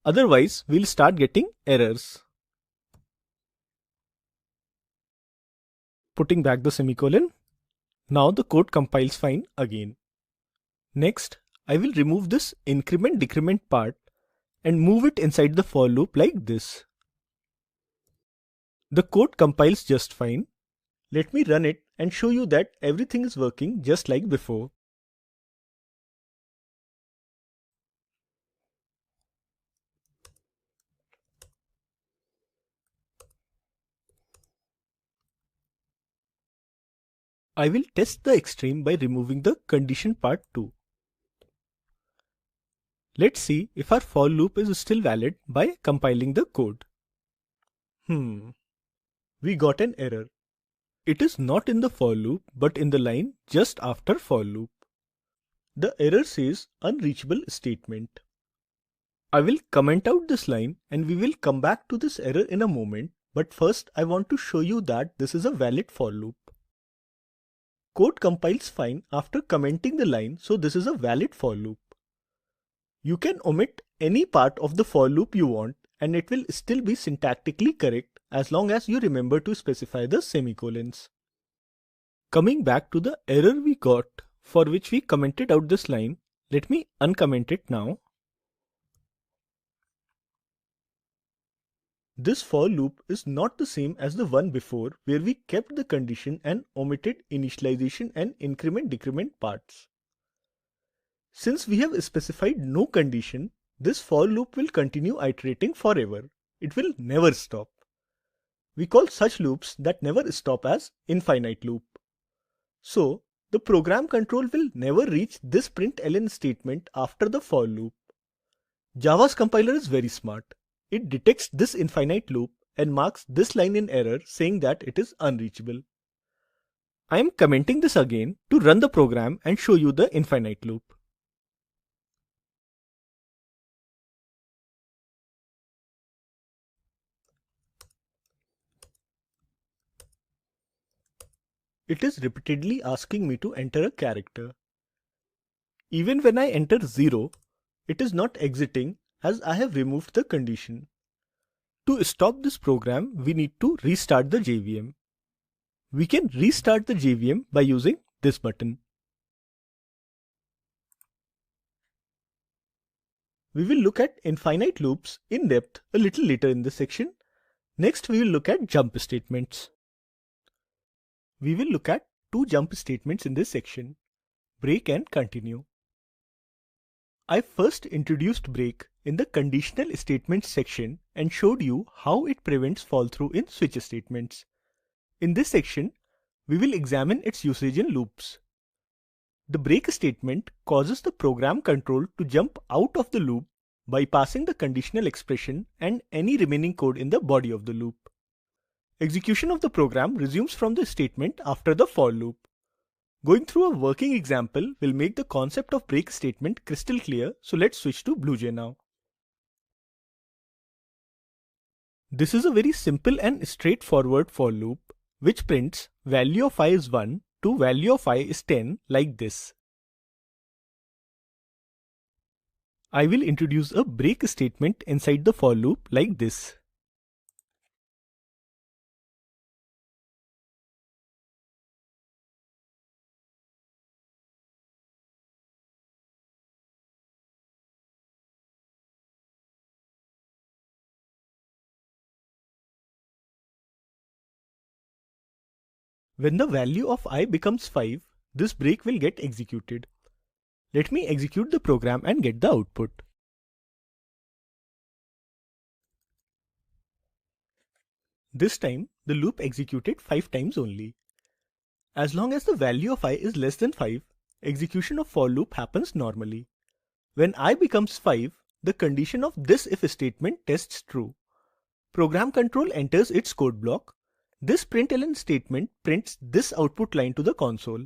Otherwise, we'll start getting errors. Putting back the semicolon. Now the code compiles fine again. Next, I will remove this increment-decrement part and move it inside the for loop like this. The code compiles just fine. Let me run it and show you that everything is working just like before. I will test the extreme by removing the condition part too. Let's see if our for loop is still valid by compiling the code. We got an error. It is not in the for loop but in the line just after for loop. The error says unreachable statement. I will comment out this line and we will come back to this error in a moment, but first I want to show you that this is a valid for loop. Code compiles fine after commenting the line, so this is a valid for loop. You can omit any part of the for loop you want and it will still be syntactically correct as long as you remember to specify the semicolons. Coming back to the error we got for which we commented out this line, let me uncomment it now. This for loop is not the same as the one before where we kept the condition and omitted initialization and increment-decrement parts. Since we have specified no condition, this for loop will continue iterating forever. It will never stop. We call such loops that never stop as infinite loop. So, the program control will never reach this println statement after the for loop. Java's compiler is very smart. It detects this infinite loop and marks this line in error saying that it is unreachable. I am commenting this again to run the program and show you the infinite loop. It is repeatedly asking me to enter a character. Even when I enter 0, it is not exiting as I have removed the condition. To stop this program, we need to restart the JVM. We can restart the JVM by using this button. We will look at infinite loops in depth a little later in this section. Next, we will look at jump statements. We will look at two jump statements in this section, break and continue. I first introduced break in the conditional statements section and showed you how it prevents fall through in switch statements. In this section, we will examine its usage in loops. The break statement causes the program control to jump out of the loop by passing the conditional expression and any remaining code in the body of the loop. Execution of the program resumes from the statement after the for loop. Going through a working example will make the concept of break statement crystal clear, so let's switch to BlueJ now. This is a very simple and straightforward for loop which prints value of I is 1 to value of I is 10 like this. I will introduce a break statement inside the for loop like this. When the value of I becomes 5, this break will get executed. Let me execute the program and get the output. This time, the loop executed 5 times only. As long as the value of I is less than 5, execution of for loop happens normally. When I becomes 5, the condition of this if statement tests true. Program control enters its code block. This println statement prints this output line to the console.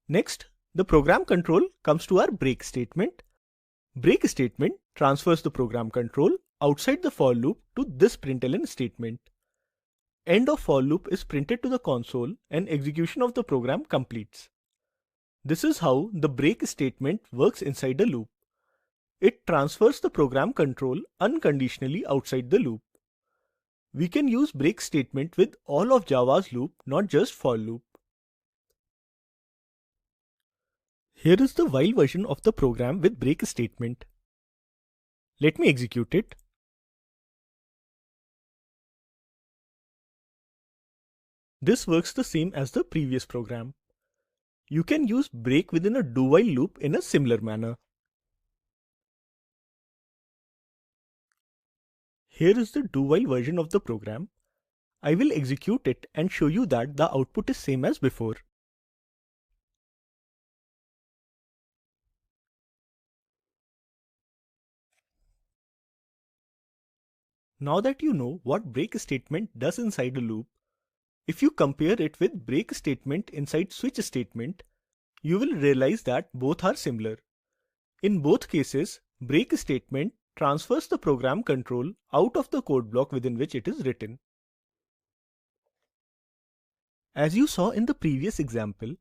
Next, the program control comes to our break statement. Break statement transfers the program control outside the for loop to this println statement. End of for loop is printed to the console and execution of the program completes. This is how the break statement works inside a loop. It transfers the program control unconditionally outside the loop. We can use break statement with all of Java's loop, not just for loop. Here is the while version of the program with break statement. Let me execute it. This works the same as the previous program. You can use break within a do-while loop in a similar manner. Here is the do-while version of the program. I will execute it and show you that the output is same as before. Now that you know what break statement does inside a loop, if you compare it with break statement inside switch statement, you will realize that both are similar. In both cases, break statement transfers the program control out of the code block within which it is written. As you saw in the previous example,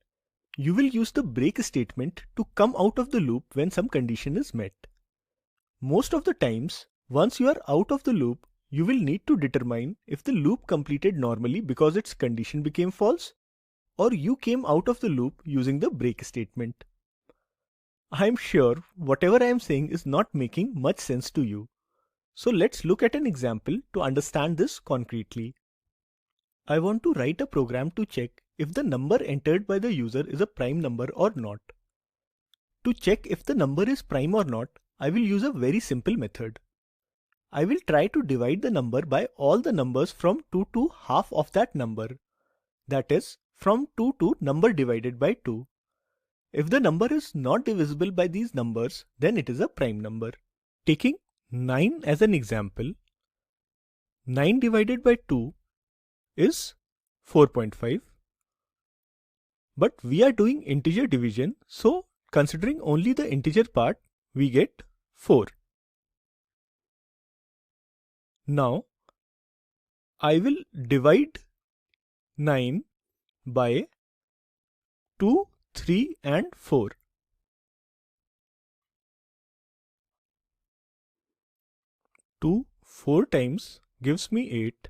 you will use the break statement to come out of the loop when some condition is met. Most of the times, once you are out of the loop, you will need to determine if the loop completed normally because its condition became false, or you came out of the loop using the break statement. I am sure whatever I am saying is not making much sense to you. So let's look at an example to understand this concretely. I want to write a program to check if the number entered by the user is a prime number or not. To check if the number is prime or not, I will use a very simple method. I will try to divide the number by all the numbers from 2 to half of that number. That is, from 2 to number divided by 2. If the number is not divisible by these numbers, then it is a prime number. Taking 9 as an example, 9 divided by 2 is 4.5. But we are doing integer division, so considering only the integer part, we get 4. Now, I will divide 9 by 2, 3 and 4. 2 4 times gives me 8.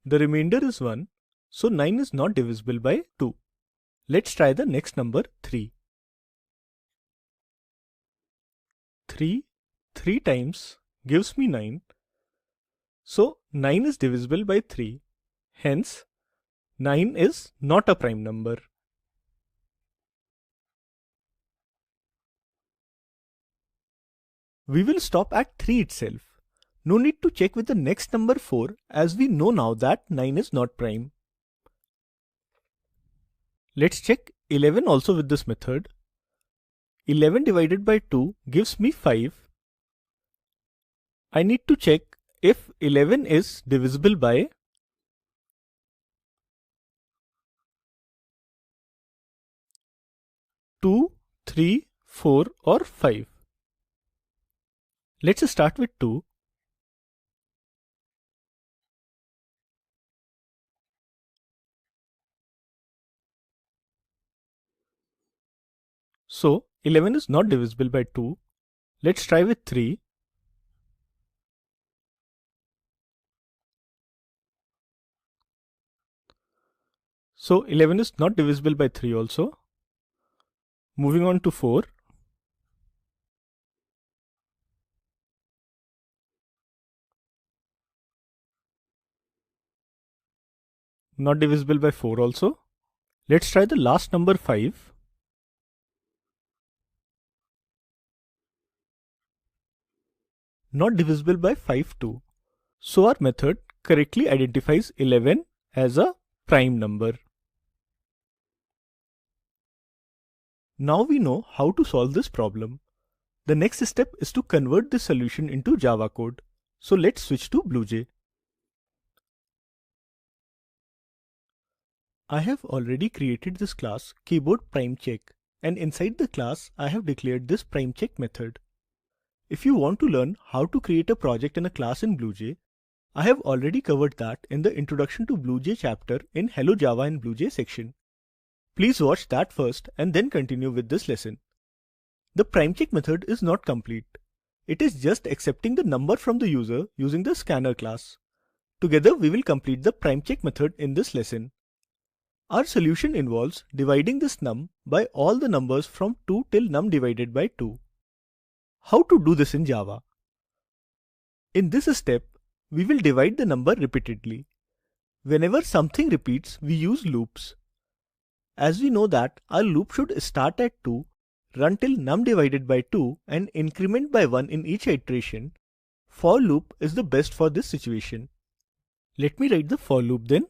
The remainder is 1, so 9 is not divisible by 2. Let's try the next number 3. 3 times gives me 9. So 9 is divisible by 3. Hence, 9 is not a prime number. We will stop at 3 itself. No need to check with the next number 4, as we know now that 9 is not prime. Let's check 11 also with this method. 11 divided by 2 gives me 5. I need to check if 11 is divisible by 2, 3, 4 or 5. Let's start with 2. So 11 is not divisible by 2. Let's try with 3. So 11 is not divisible by 3 also. Moving on to 4. Not divisible by 4 also. Let's try the last number 5. Not divisible by 5 too. So our method correctly identifies 11 as a prime number. Now we know how to solve this problem. The next step is to convert this solution into Java code. So let's switch to BlueJ. I have already created this class keyboardPrimeCheck, and inside the class I have declared this PrimeCheck method. If you want to learn how to create a project and a class in BlueJ, I have already covered that in the Introduction to BlueJ chapter in Hello Java in BlueJ section. Please watch that first and then continue with this lesson. The PrimeCheck method is not complete. It is just accepting the number from the user using the scanner class. Together we will complete the PrimeCheck method in this lesson. Our solution involves dividing this num by all the numbers from 2 till num divided by 2. How to do this in Java? In this step, we will divide the number repeatedly. Whenever something repeats, we use loops. As we know that our loop should start at 2, run till num divided by 2 and increment by 1 in each iteration, for loop is the best for this situation. Let me write the for loop then.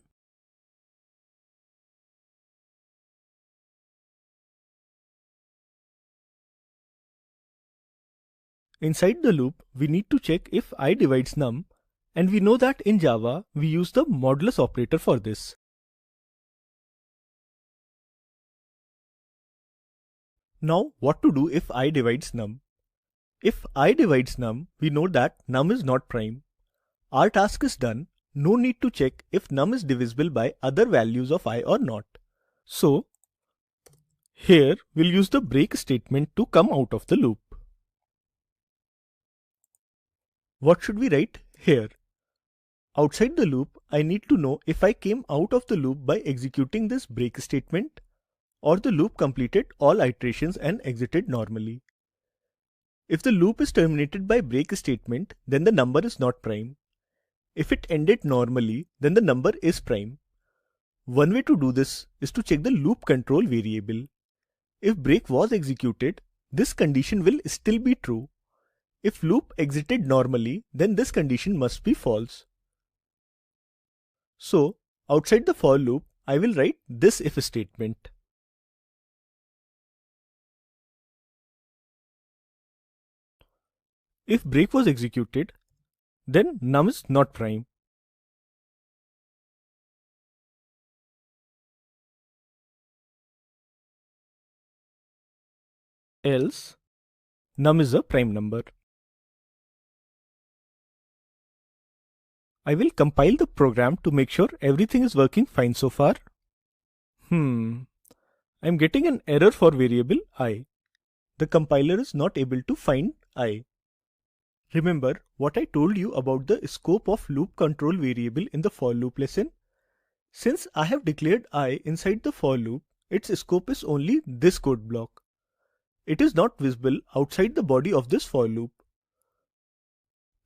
Inside the loop, we need to check if I divides num, and we know that in Java, we use the modulus operator for this. Now, what to do if I divides num? If I divides num, we know that num is not prime. Our task is done. No need to check if num is divisible by other values of I or not. So, here we'll use the break statement to come out of the loop. What should we write here? Outside the loop, I need to know if I came out of the loop by executing this break statement or the loop completed all iterations and exited normally. If the loop is terminated by break statement, then the number is not prime. If it ended normally, then the number is prime. One way to do this is to check the loop control variable. If break was executed, this condition will still be true. If loop exited normally, then this condition must be false. So, outside the for loop, I will write this if statement. If break was executed, then num is not prime. Else, num is a prime number. I will compile the program to make sure everything is working fine so far. I'm getting an error for variable I. The compiler is not able to find I. Remember what I told you about the scope of loop control variable in the for loop lesson? Since I have declared I inside the for loop, its scope is only this code block. It is not visible outside the body of this for loop.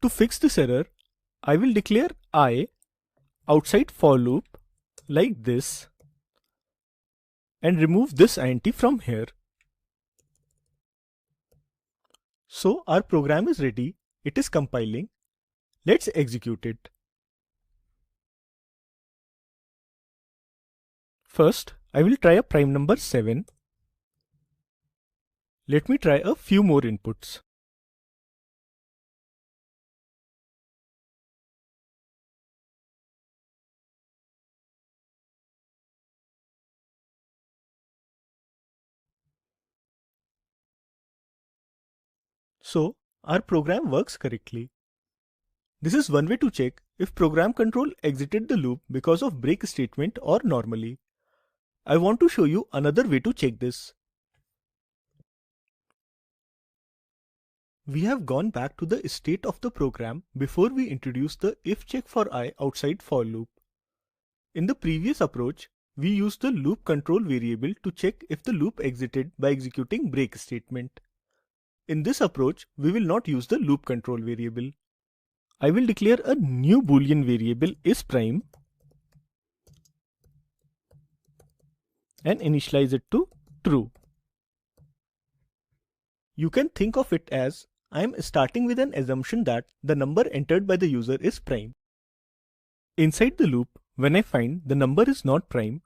To fix this error, I will declare I outside for loop like this and remove this int from here. So our program is ready. It is compiling. Let's execute it. First, I will try a prime number 7. Let me try a few more inputs. So, our program works correctly. This is one way to check if program control exited the loop because of break statement or normally. I want to show you another way to check this. We have gone back to the state of the program before we introduced the if check for I outside for loop. In the previous approach, we used the loop control variable to check if the loop exited by executing break statement. In this approach, we will not use the loop control variable. I will declare a new Boolean variable isPrime and initialize it to true. You can think of it as I am starting with an assumption that the number entered by the user is prime. Inside the loop, when I find the number is not prime,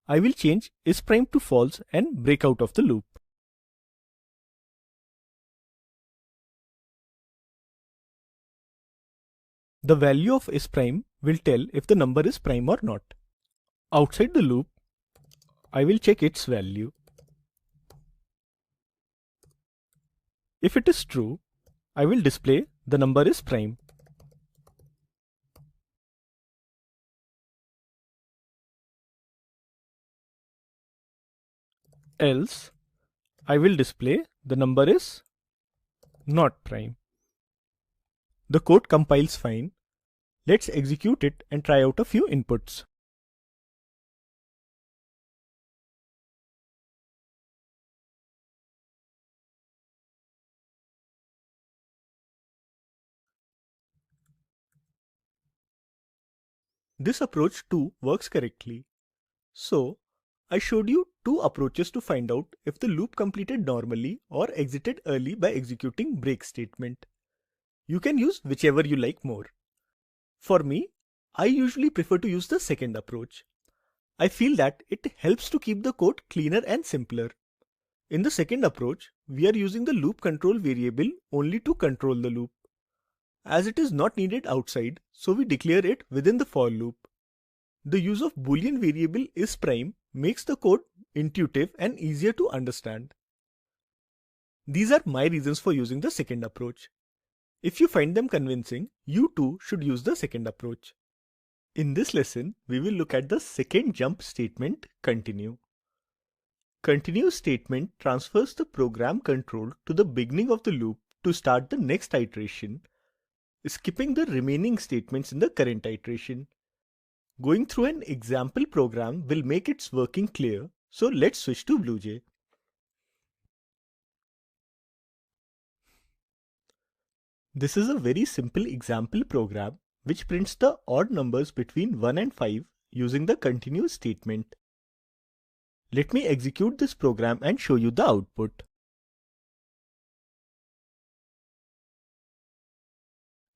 I will change isPrime to false and break out of the loop. The value of isPrime will tell if the number is prime or not. Outside the loop, I will check its value. If it is true, I will display the number is prime. Else, I will display the number is not prime. The code compiles fine. Let's execute it and try out a few inputs. This approach too works correctly. So, I showed you two approaches to find out if the loop completed normally or exited early by executing break statement. You can use whichever you like more. For me, I usually prefer to use the second approach. I feel that it helps to keep the code cleaner and simpler. In the second approach, we are using the loop control variable only to control the loop. As it is not needed outside, so we declare it within the for loop. The use of Boolean variable isPrime makes the code intuitive and easier to understand. These are my reasons for using the second approach. If you find them convincing, you too should use the second approach. In this lesson, we will look at the second jump statement, continue. Continue statement transfers the program control to the beginning of the loop to start the next iteration, skipping the remaining statements in the current iteration. Going through an example program will make its working clear, so let's switch to BlueJ. This is a very simple example program which prints the odd numbers between 1 and 5 using the continue statement. Let me execute this program and show you the output.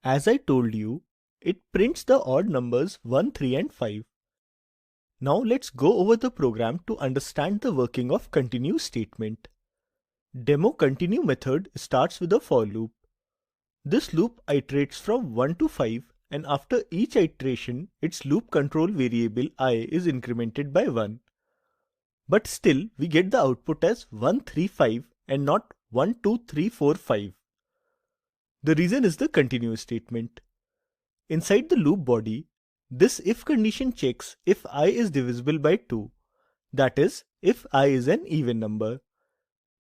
As I told you, it prints the odd numbers 1, 3 and 5. Now let's go over the program to understand the working of continue statement. Demo continue method starts with a for loop. This loop iterates from 1 to 5, and after each iteration, its loop control variable I is incremented by 1. But still, we get the output as 1, 3, 5 and not 1, 2, 3, 4, 5. The reason is the continue statement. Inside the loop body, this if condition checks if I is divisible by 2. That is, if I is an even number.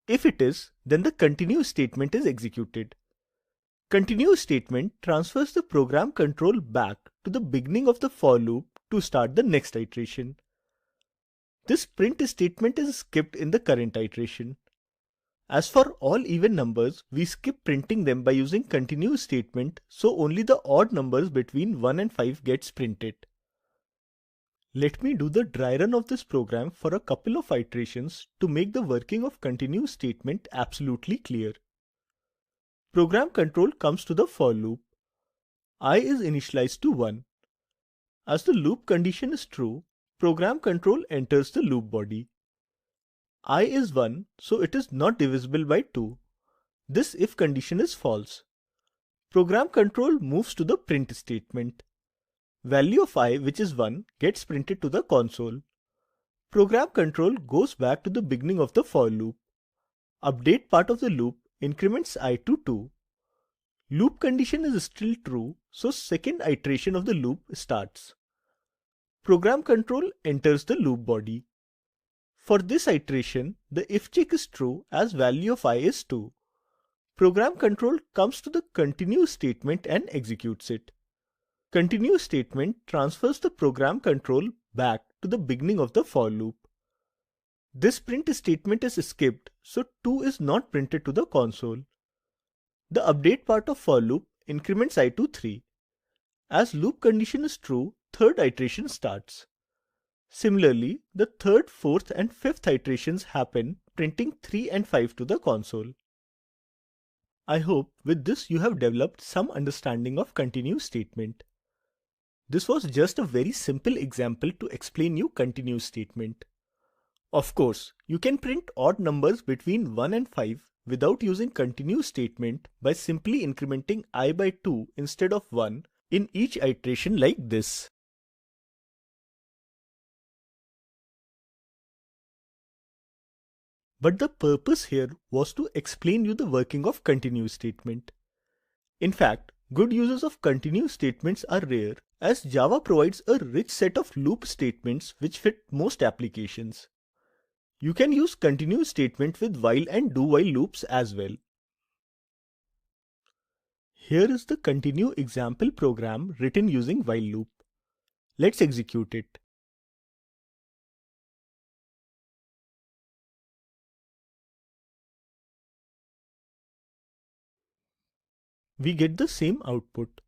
If it is, then the continue statement is executed. Continue statement transfers the program control back to the beginning of the for loop to start the next iteration. This print statement is skipped in the current iteration. As for all even numbers, we skip printing them by using continue statement, so only the odd numbers between 1 and 5 gets printed. Let me do the dry run of this program for a couple of iterations to make the working of continue statement absolutely clear. Program control comes to the for loop. I is initialized to 1. As the loop condition is true, program control enters the loop body. I is 1, so it is not divisible by 2. This if condition is false. Program control moves to the print statement. Value of I, which is 1, gets printed to the console. Program control goes back to the beginning of the for loop. Update part of the loop increments I to 2. Loop condition is still true, so second iteration of the loop starts. Program control enters the loop body. For this iteration, the if check is true as value of I is 2. Program control comes to the continue statement and executes it. Continue statement transfers the program control back to the beginning of the for loop. This print statement is skipped, so 2 is not printed to the console. The update part of for loop increments I to 3. As loop condition is true, third iteration starts. Similarly, the third, fourth and fifth iterations happen, printing 3 and 5 to the console. I hope with this you have developed some understanding of continue statement. This was just a very simple example to explain you continue statement. Of course, you can print odd numbers between 1 and 5 without using continue statement by simply incrementing I by 2 instead of 1 in each iteration like this. But the purpose here was to explain you the working of continue statement. In fact, good uses of continue statements are rare, as Java provides a rich set of loop statements which fit most applications. You can use continue statement with while and do while loops as well. Here is the continue example program written using while loop. Let's execute it. We get the same output.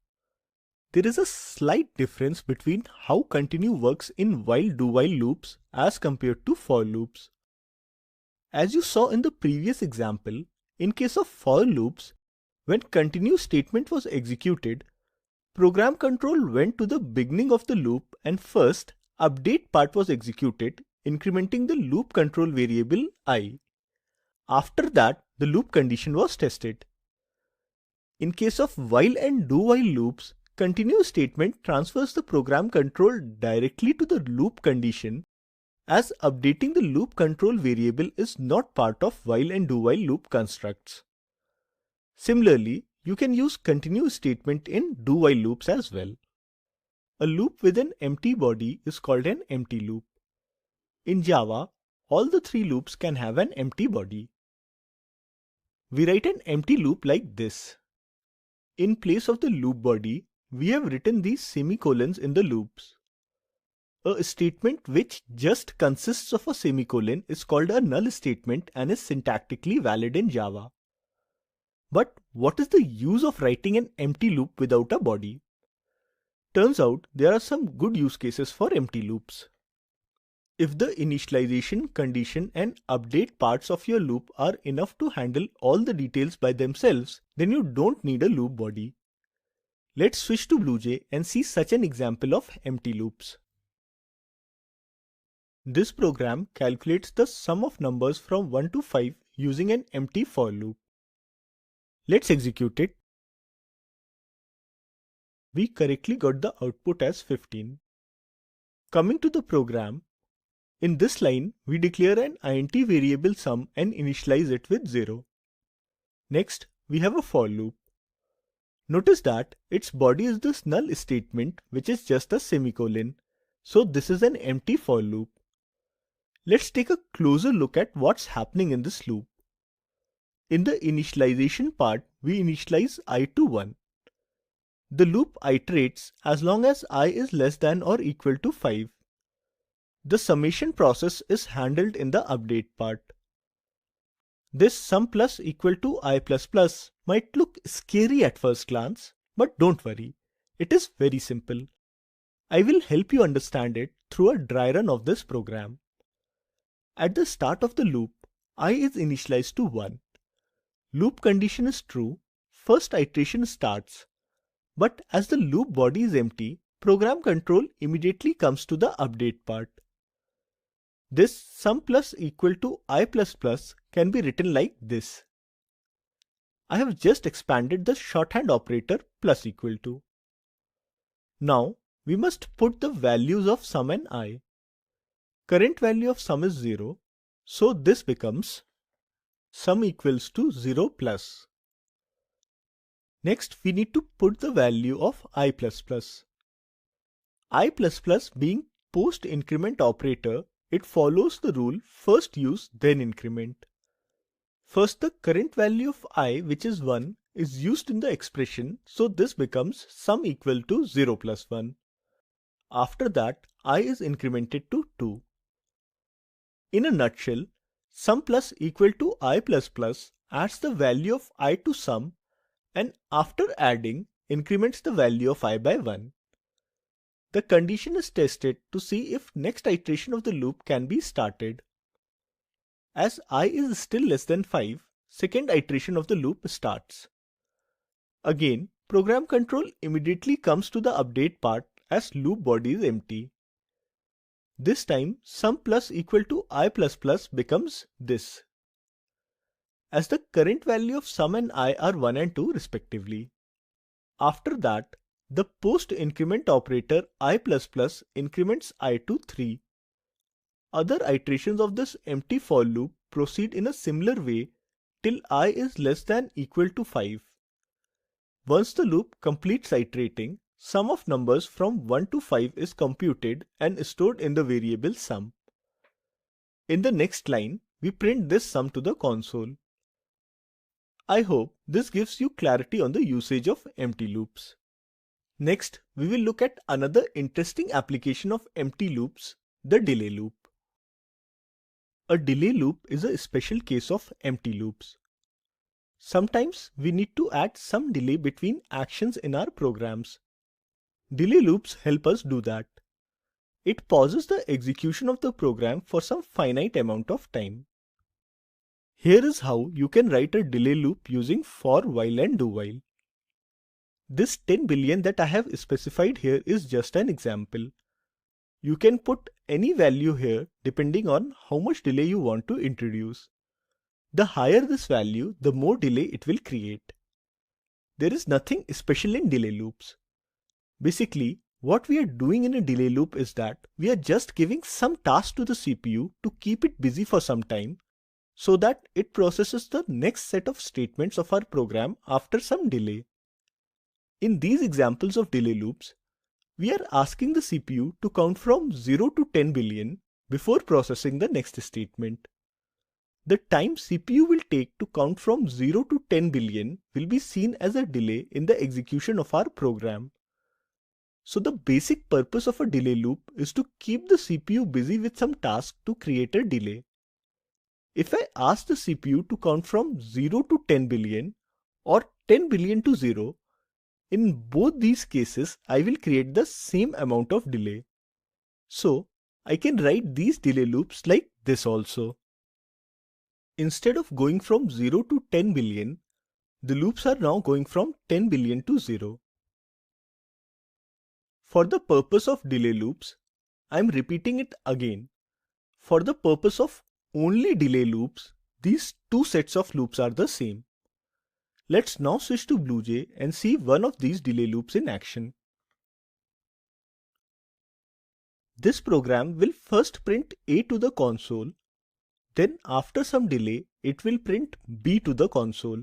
There is a slight difference between how continue works in while do while loops as compared to for loops. As you saw in the previous example, in case of for loops, when continue statement was executed, program control went to the beginning of the loop and first update part was executed, incrementing the loop control variable I. After that, the loop condition was tested. In case of while and do while loops, continue statement transfers the program control directly to the loop condition, as updating the loop control variable is not part of while and do while loop constructs. Similarly, you can use continue statement in do while loops as well. A loop with an empty body is called an empty loop. In Java, all the three loops can have an empty body. We write an empty loop like this. In place of the loop body, we have written these semicolons in the loops. A statement which just consists of a semicolon is called a null statement and is syntactically valid in Java. But what is the use of writing an empty loop without a body? Turns out there are some good use cases for empty loops. If the initialization, condition and update parts of your loop are enough to handle all the details by themselves, then you don't need a loop body. Let's switch to BlueJ and see such an example of empty loops. This program calculates the sum of numbers from 1 to 5 using an empty for loop. Let's execute it. We correctly got the output as 15. Coming to the program, in this line, we declare an int variable sum and initialize it with 0. Next, we have a for loop. Notice that its body is this null statement, which is just a semicolon. So this is an empty for loop. Let's take a closer look at what's happening in this loop. In the initialization part, we initialize I to 1. The loop iterates as long as I is less than or equal to 5. The summation process is handled in the update part. This sum plus equal to I++ might look scary at first glance, but don't worry, it is very simple. I will help you understand it through a dry run of this program. At the start of the loop, I is initialized to 1. Loop condition is true, first iteration starts. But as the loop body is empty, program control immediately comes to the update part. This sum plus equal to I++ can be written like this. I have just expanded the shorthand operator plus equal to. Now we must put the values of sum and I. Current value of sum is 0, so this becomes sum equals to 0 plus. Next we need to put the value of I++. I++ being post increment operator, it follows the rule first use then increment. First the current value of I, which is 1, is used in the expression, so this becomes sum equal to 0 plus 1. After that, I is incremented to 2. In a nutshell, sum plus equal to I++ adds the value of I to sum and after adding increments the value of I by 1. The condition is tested to see if next iteration of the loop can be started. As I is still less than 5, second iteration of the loop starts. Again, program control immediately comes to the update part as loop body is empty. This time, sum plus equal to I++ becomes this, as the current value of sum and I are 1 and 2 respectively. After that, the post increment operator I++ increments I to 3. Other iterations of this empty for loop proceed in a similar way till I is less than equal to 5. Once the loop completes iterating, sum of numbers from 1 to 5 is computed and stored in the variable sum. In the next line, we print this sum to the console. I hope this gives you clarity on the usage of empty loops. Next, we will look at another interesting application of empty loops, the delay loop. A delay loop is a special case of empty loops. Sometimes we need to add some delay between actions in our programs. Delay loops help us do that. It pauses the execution of the program for some finite amount of time. Here is how you can write a delay loop using for, while and do while. This 10 billion that I have specified here is just an example. You can put any value here depending on how much delay you want to introduce. The higher this value, the more delay it will create. There is nothing special in delay loops. Basically, what we are doing in a delay loop is that we are just giving some task to the CPU to keep it busy for some time so that it processes the next set of statements of our program after some delay. In these examples of delay loops, we are asking the CPU to count from 0 to 10 billion before processing the next statement. The time CPU will take to count from 0 to 10 billion will be seen as a delay in the execution of our program. So the basic purpose of a delay loop is to keep the CPU busy with some task to create a delay. If I ask the CPU to count from 0 to 10 billion, or 10 billion to 0, in both these cases, I will create the same amount of delay. So, I can write these delay loops like this also. Instead of going from 0 to 10 billion, the loops are now going from 10 billion to 0. For the purpose of delay loops, I am repeating it again. For the purpose of only delay loops, these two sets of loops are the same. Let's now switch to BlueJ and see one of these delay loops in action. This program will first print A to the console, then after some delay, it will print B to the console.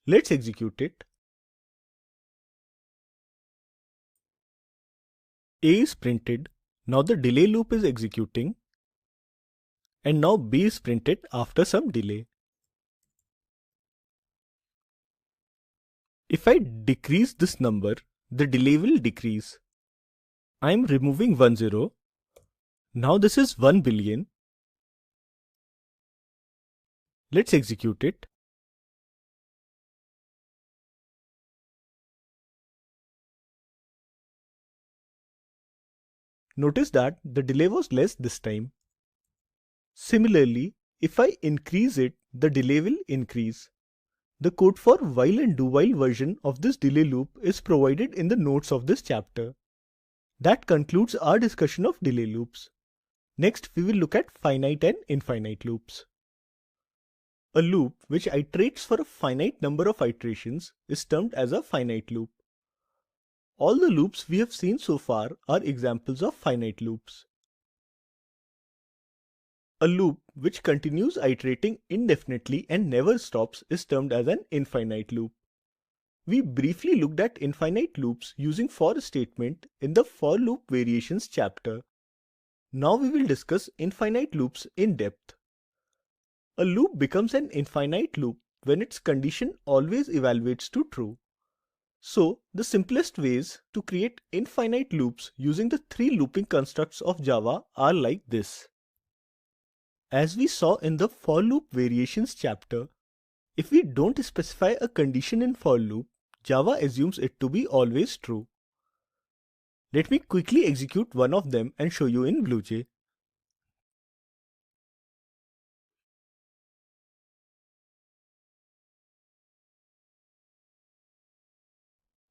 Let's execute it. A is printed, now the delay loop is executing, and now B is printed after some delay. If I decrease this number, the delay will decrease. I am removing 10. Now this is 1 billion. Let's execute it. Notice that the delay was less this time. Similarly, if I increase it, the delay will increase. The code for while and do while version of this delay loop is provided in the notes of this chapter. That concludes our discussion of delay loops. Next, we will look at finite and infinite loops. A loop which iterates for a finite number of iterations is termed as a finite loop. All the loops we have seen so far are examples of finite loops. A loop which continues iterating indefinitely and never stops is termed as an infinite loop. We briefly looked at infinite loops using for statement in the for loop variations chapter. Now we will discuss infinite loops in depth. A loop becomes an infinite loop when its condition always evaluates to true. So, the simplest ways to create infinite loops using the three looping constructs of Java are like this. As we saw in the for loop variations chapter, if we don't specify a condition in for loop, Java assumes it to be always true. Let me quickly execute one of them and show you in BlueJ.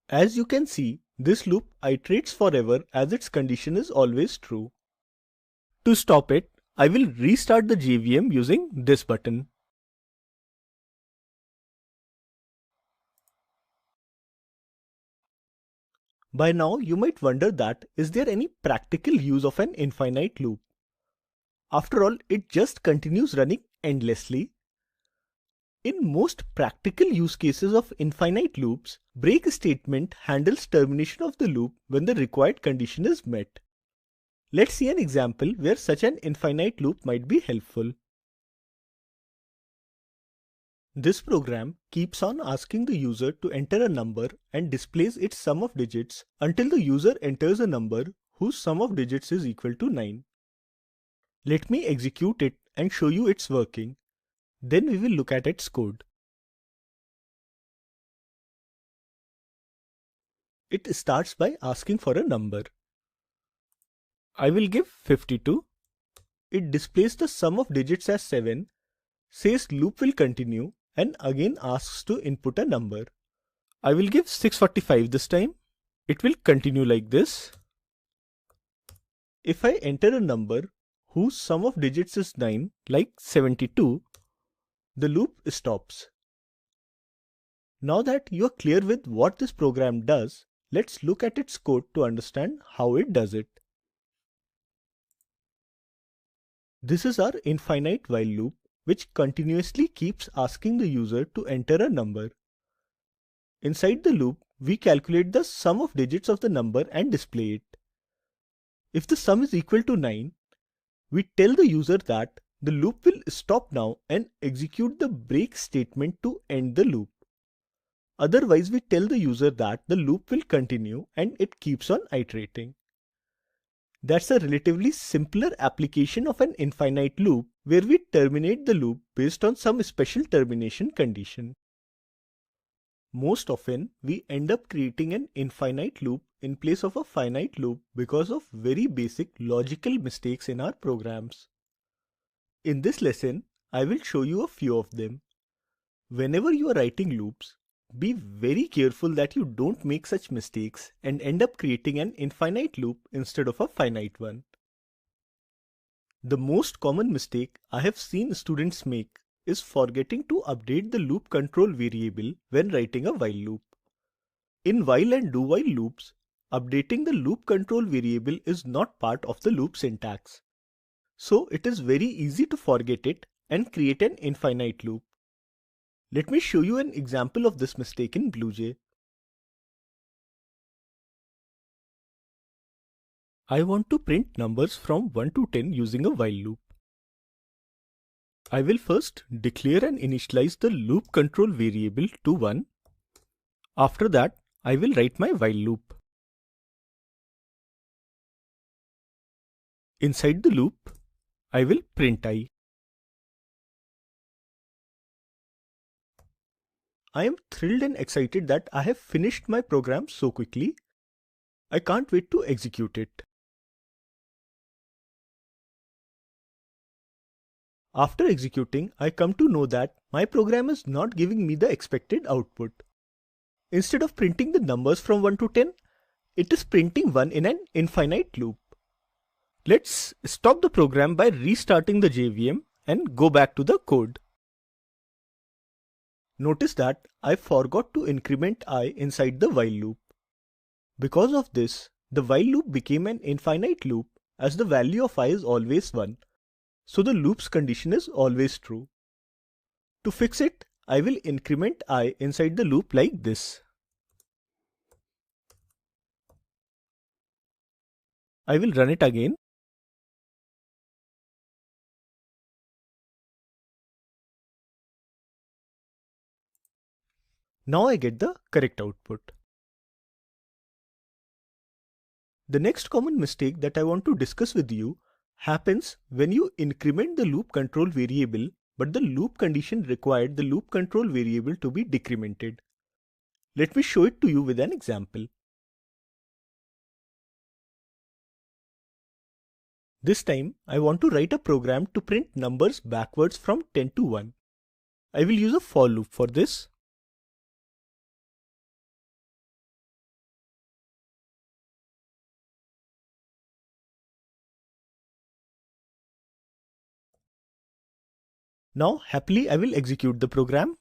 As you can see, this loop iterates forever as its condition is always true. To stop it, I will restart the JVM using this button. By now, you might wonder that is there any practical use of an infinite loop? After all, it just continues running endlessly. In most practical use cases of infinite loops, break statement handles termination of the loop when the required condition is met. Let's see an example where such an infinite loop might be helpful. This program keeps on asking the user to enter a number and displays its sum of digits until the user enters a number whose sum of digits is equal to 9. Let me execute it and show you it's working. Then we will look at its code. It starts by asking for a number. I will give 52. It displays the sum of digits as 7, says loop will continue, and again asks to input a number. I will give 645 this time. It will continue like this. If I enter a number whose sum of digits is 9, like 72, the loop stops. Now that you are clear with what this program does, let's look at its code to understand how it does it. This is our infinite while loop, which continuously keeps asking the user to enter a number. Inside the loop, we calculate the sum of digits of the number and display it. If the sum is equal to 9, we tell the user that the loop will stop now and execute the break statement to end the loop. Otherwise, we tell the user that the loop will continue and it keeps on iterating. That's a relatively simpler application of an infinite loop where we terminate the loop based on some special termination condition. Most often, we end up creating an infinite loop in place of a finite loop because of very basic logical mistakes in our programs. In this lesson, I will show you a few of them. Whenever you are writing loops, be very careful that you don't make such mistakes and end up creating an infinite loop instead of a finite one. The most common mistake I have seen students make is forgetting to update the loop control variable when writing a while loop. In while and do while loops, updating the loop control variable is not part of the loop syntax. So it is very easy to forget it and create an infinite loop. Let me show you an example of this mistake in BlueJ. I want to print numbers from 1 to 10 using a while loop. I will first declare and initialize the loop control variable to 1. After that, I will write my while loop. Inside the loop, I will print I. I am thrilled and excited that I have finished my program so quickly. I can't wait to execute it. After executing, I come to know that my program is not giving me the expected output. Instead of printing the numbers from 1 to 10, it is printing 1 in an infinite loop. Let's stop the program by restarting the JVM and go back to the code. Notice that I forgot to increment I inside the while loop. Because of this, the while loop became an infinite loop as the value of I is always 1. So the loop's condition is always true. To fix it, I will increment I inside the loop like this. I will run it again. Now I get the correct output. The next common mistake that I want to discuss with you happens when you increment the loop control variable, but the loop condition required the loop control variable to be decremented. Let me show it to you with an example. This time, I want to write a program to print numbers backwards from 10 to 1. I will use a for loop for this. Now, happily, I will execute the program,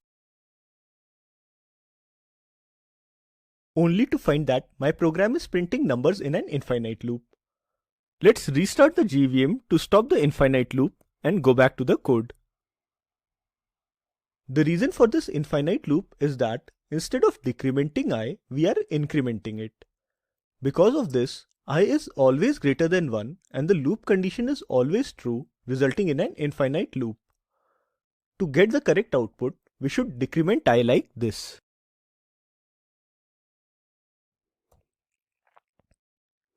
only to find that my program is printing numbers in an infinite loop. Let's restart the JVM to stop the infinite loop and go back to the code. The reason for this infinite loop is that instead of decrementing I, we are incrementing it. Because of this, I is always greater than 1 and the loop condition is always true, resulting in an infinite loop. To get the correct output, we should decrement I like this.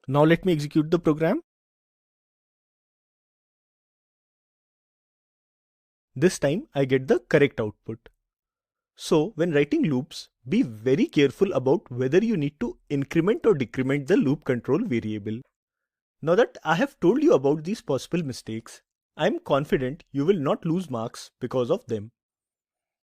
Now let me execute the program. This time I get the correct output. So when writing loops, be very careful about whether you need to increment or decrement the loop control variable. Now that I have told you about these possible mistakes, I am confident you will not lose marks because of them.